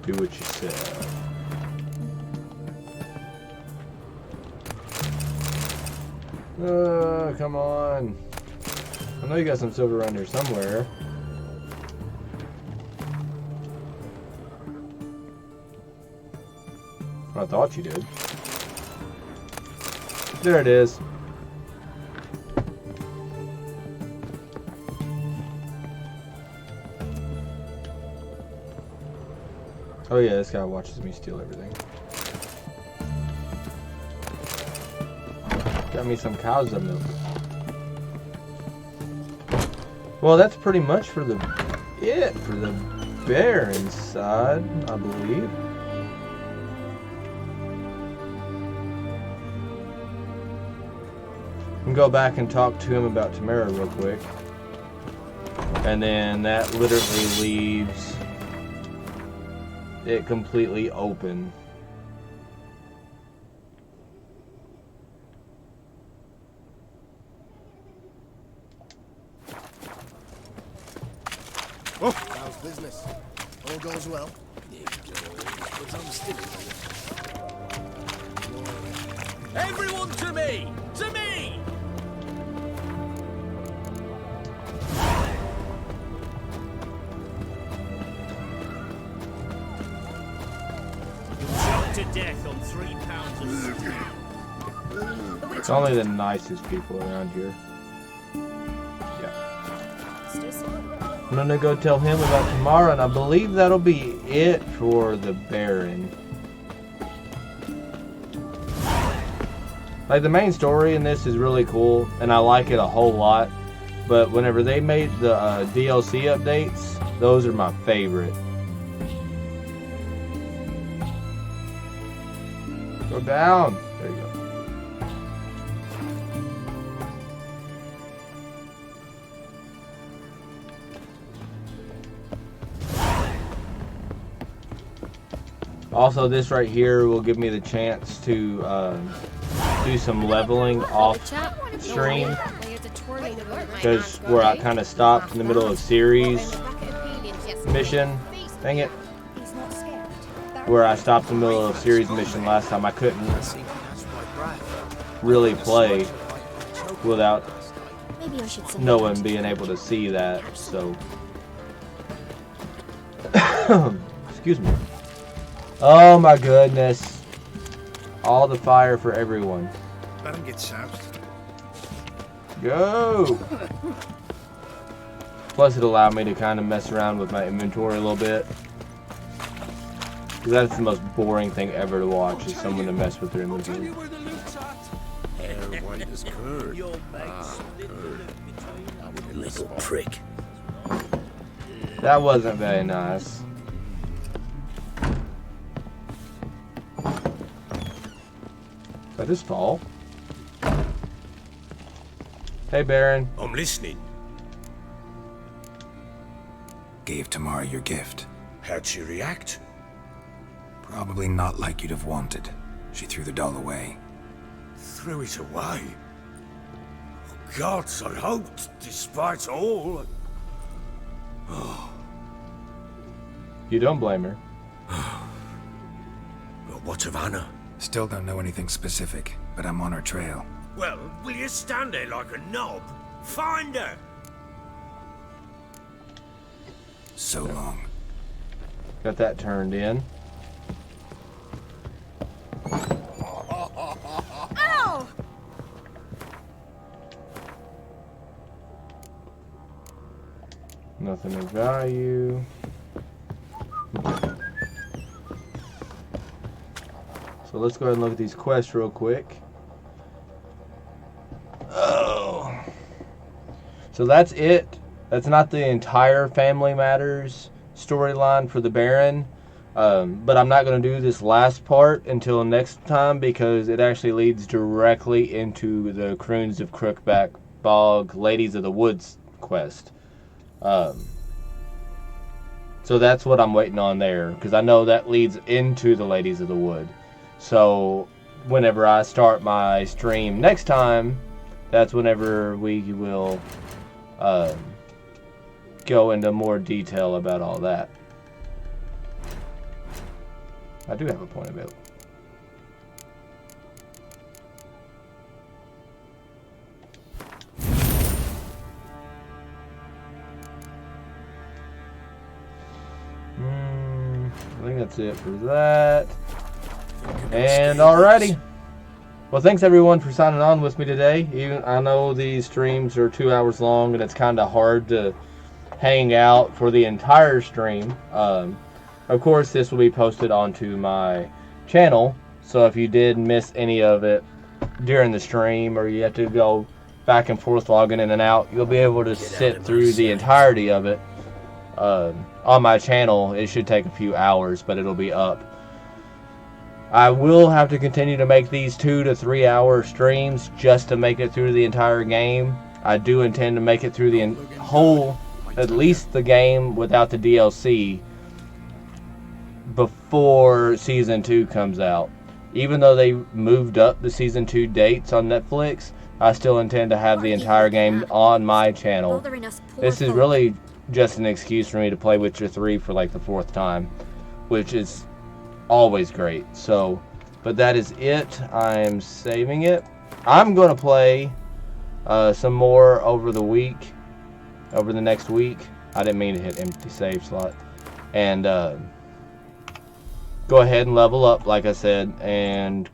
Do what you said. Come on. I know you got some silver around here somewhere. I thought you did. There it is. Oh yeah, this guy watches me steal everything. Got me some cow's milk. Well, that's pretty much for the bear inside, I believe. I can go back and talk to him about Tamara real quick. And then that literally leaves it completely open. Oh, how's business? All goes well? But I'm still Everyone to me! To me! Shot to death on 3 pounds of steel. It's only the nicest people around here. I'm gonna go tell him about Tamara, and I believe that'll be it for the Baron. Like, the main story in this is really cool, and I like it a whole lot. But whenever they made the DLC updates, those are my favorite. Go down. There you go. Also, this right here will give me the chance to do some leveling off stream, because where I kind of stopped in the middle of Ciri's mission, dang it, where I stopped in the middle of Ciri's mission last time, I couldn't really play without no one being able to see that, so Excuse me. Oh my goodness. All the fire for everyone. Let him get soused. Go! Plus it allowed me to kind of mess around with my inventory a little bit. Because that's the most boring thing ever to watch, is someone to mess with their inventory. Hair white as curd. Curd. Little prick. That wasn't very nice. That is fall. Hey, Baron. I'm listening. Gave Tamara your gift. How'd she react? Probably not like you'd have wanted. She threw the doll away. Threw it away? Oh, gods, I hoped, despite all. Oh. You don't blame her. But what of Anna? Still don't know anything specific, but I'm on her trail. Well, will you stand there like a knob? Find her! So long. Got that turned in. Ow! Nothing of value. So let's go ahead and look at these quests real quick. Oh. So that's it. That's not the entire Family Matters storyline for the Baron. But I'm not going to do this last part until next time because it actually leads directly into the Crones of Crookbag Bog Ladies of the Woods quest. So that's what I'm waiting on there, because I know that leads into the Ladies of the Wood. So whenever I start my stream next time, that's whenever we will go into more detail about all that. I do have a point of view. I think that's it for that. And alrighty. Well, thanks everyone for signing on with me today. I know these streams are 2 hours long and it's kind of hard to hang out for the entire stream. Of course, this will be posted onto my channel, so if you did miss any of it during the stream or you have to go back and forth logging in and out, you'll be able to sit through the entirety of it on my channel. It should take a few hours, but it'll be up. I will have to continue to make these 2 to 3 hour streams just to make it through the entire game. I do intend to make it through the whole, at least the game without the DLC, before Season 2 comes out. Even though they moved up the Season 2 dates on Netflix, I still intend to have the entire game on my channel. This is really just an excuse for me to play Witcher 3 for like the 4th time, which is always great. So, but that is it. I'm saving it. I'm going to play some more over the next week. I didn't mean to hit empty save slot. And go ahead and level up, like I said, and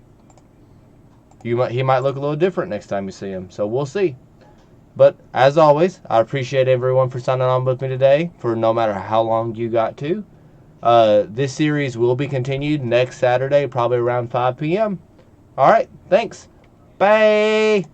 he might look a little different next time you see him. So we'll see. But as always, I appreciate everyone for signing on with me today, for no matter how long you got to. This series will be continued next Saturday, probably around 5 p.m. Alright, thanks. Bye!